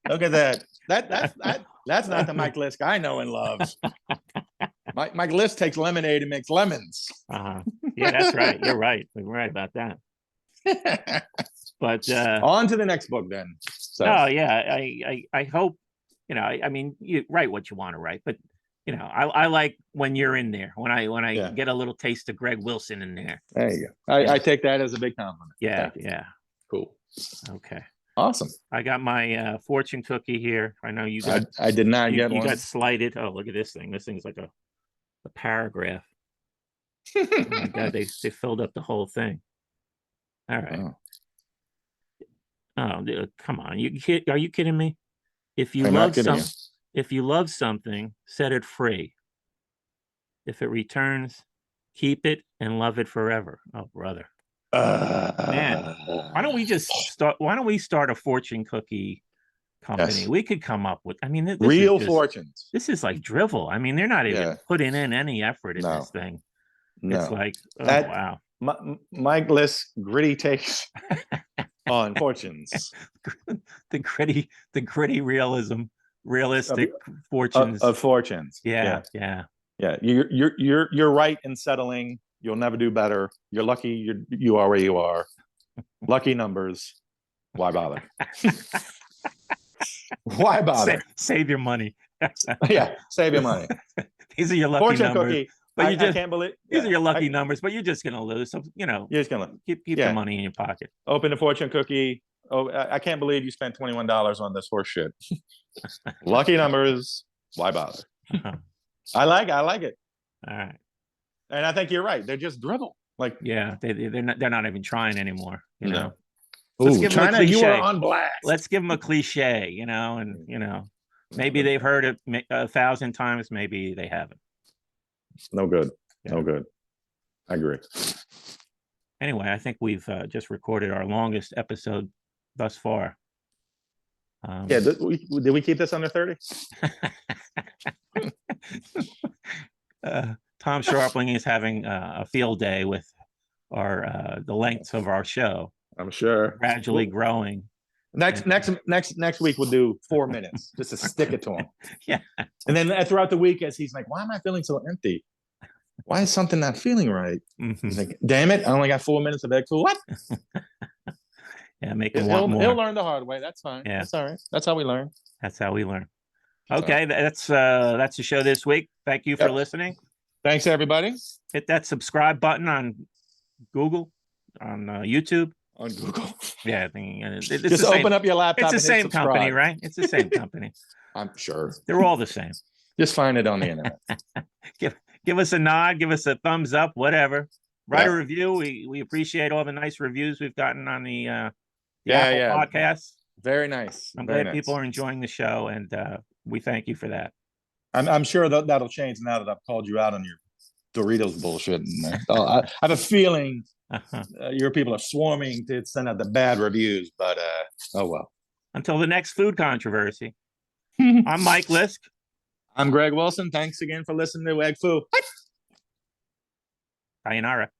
Look at that. That's not the Mike Lisk I know and love. Mike Lisk takes lemonade and makes lemons. Yeah, that's right. You're right. You're right about that. But on to the next book then. So. Oh yeah, I hope I mean you write what you want to write, but I like when you're in there, when I get a little taste of Greg Wilson in there. There you go. I take that as a big compliment. Yeah. Cool. Okay. Awesome. I got my fortune cookie here. I know you got. I did not get one. You got slighted. Oh, look at this thing. This thing's like a paragraph. Oh my God, they filled up the whole thing. All right. Oh, come on! Are you kidding me? If you love something, set it free. If it returns, keep it and love it forever. Oh, brother. Man, why don't we start a fortune cookie company? Yes. We could come up with, I mean, real fortunes. This is like drivel. I mean, they're not even putting in any effort in this thing. No. It's like, wow. Mike Lisk gritty takes on fortunes. the gritty realistic fortunes of fortunes. Yeah. You're right in settling. You'll never do better. You're lucky. You are where you are. Lucky numbers. Why bother? Why bother? Save your money. Yeah, save your money. These are your lucky fortune numbers. Cookie. But I can't believe these are your lucky numbers, but you're just gonna lose. So you're just gonna keep the money in your pocket. Open the fortune cookie. Oh, I can't believe you spent $21 on this horse shit. Lucky numbers. Why bother? I like it. All right. And I think you're right. They're just dribble. Like, yeah, they're not even trying anymore. You know. Let's give them a cliche. You are on blast. Let's give them a cliche, and maybe they've heard it 1,000 times, maybe they haven't. No good. Yeah. No good. I agree. Anyway, I think we've just recorded our longest episode thus far. Yeah, did we keep this under 30? Tom Sharpling is having a field day with the lengths of our show. I'm sure. Gradually growing. Next week we'll do 4 minutes just to stick it to him. Yeah. And then throughout the week, as he's like, "Why am I feeling so empty? Why is something not feeling right?" He's like, "Damn it! I only got 4 minutes of extra." What? Yeah, make him want more. He'll learn the hard way. That's fine. Yeah, that's all right. That's how we learn. That's how we learn. Okay, that's the show this week. Thank you for listening. Thanks, everybody. Hit that subscribe button on Google, on YouTube. On Google. Yeah, I think just open up your laptop. It's the same company, right? It's the same company. I'm sure. They're all the same. Just find it on the internet. Give us a nod, give us a thumbs up, whatever. Write a review. We appreciate all the nice reviews we've gotten on the Apple podcast. Very nice. I'm glad people are enjoying the show, and we thank you for that. I'm sure that'll change now that I've called you out on your Doritos bullshit. I have a feeling your people are swarming to send out the bad reviews, but oh well. Until the next food controversy. I'm Mike Lisk. I'm Greg Wilson. Thanks again for listening to Egg Foo. Sayonara.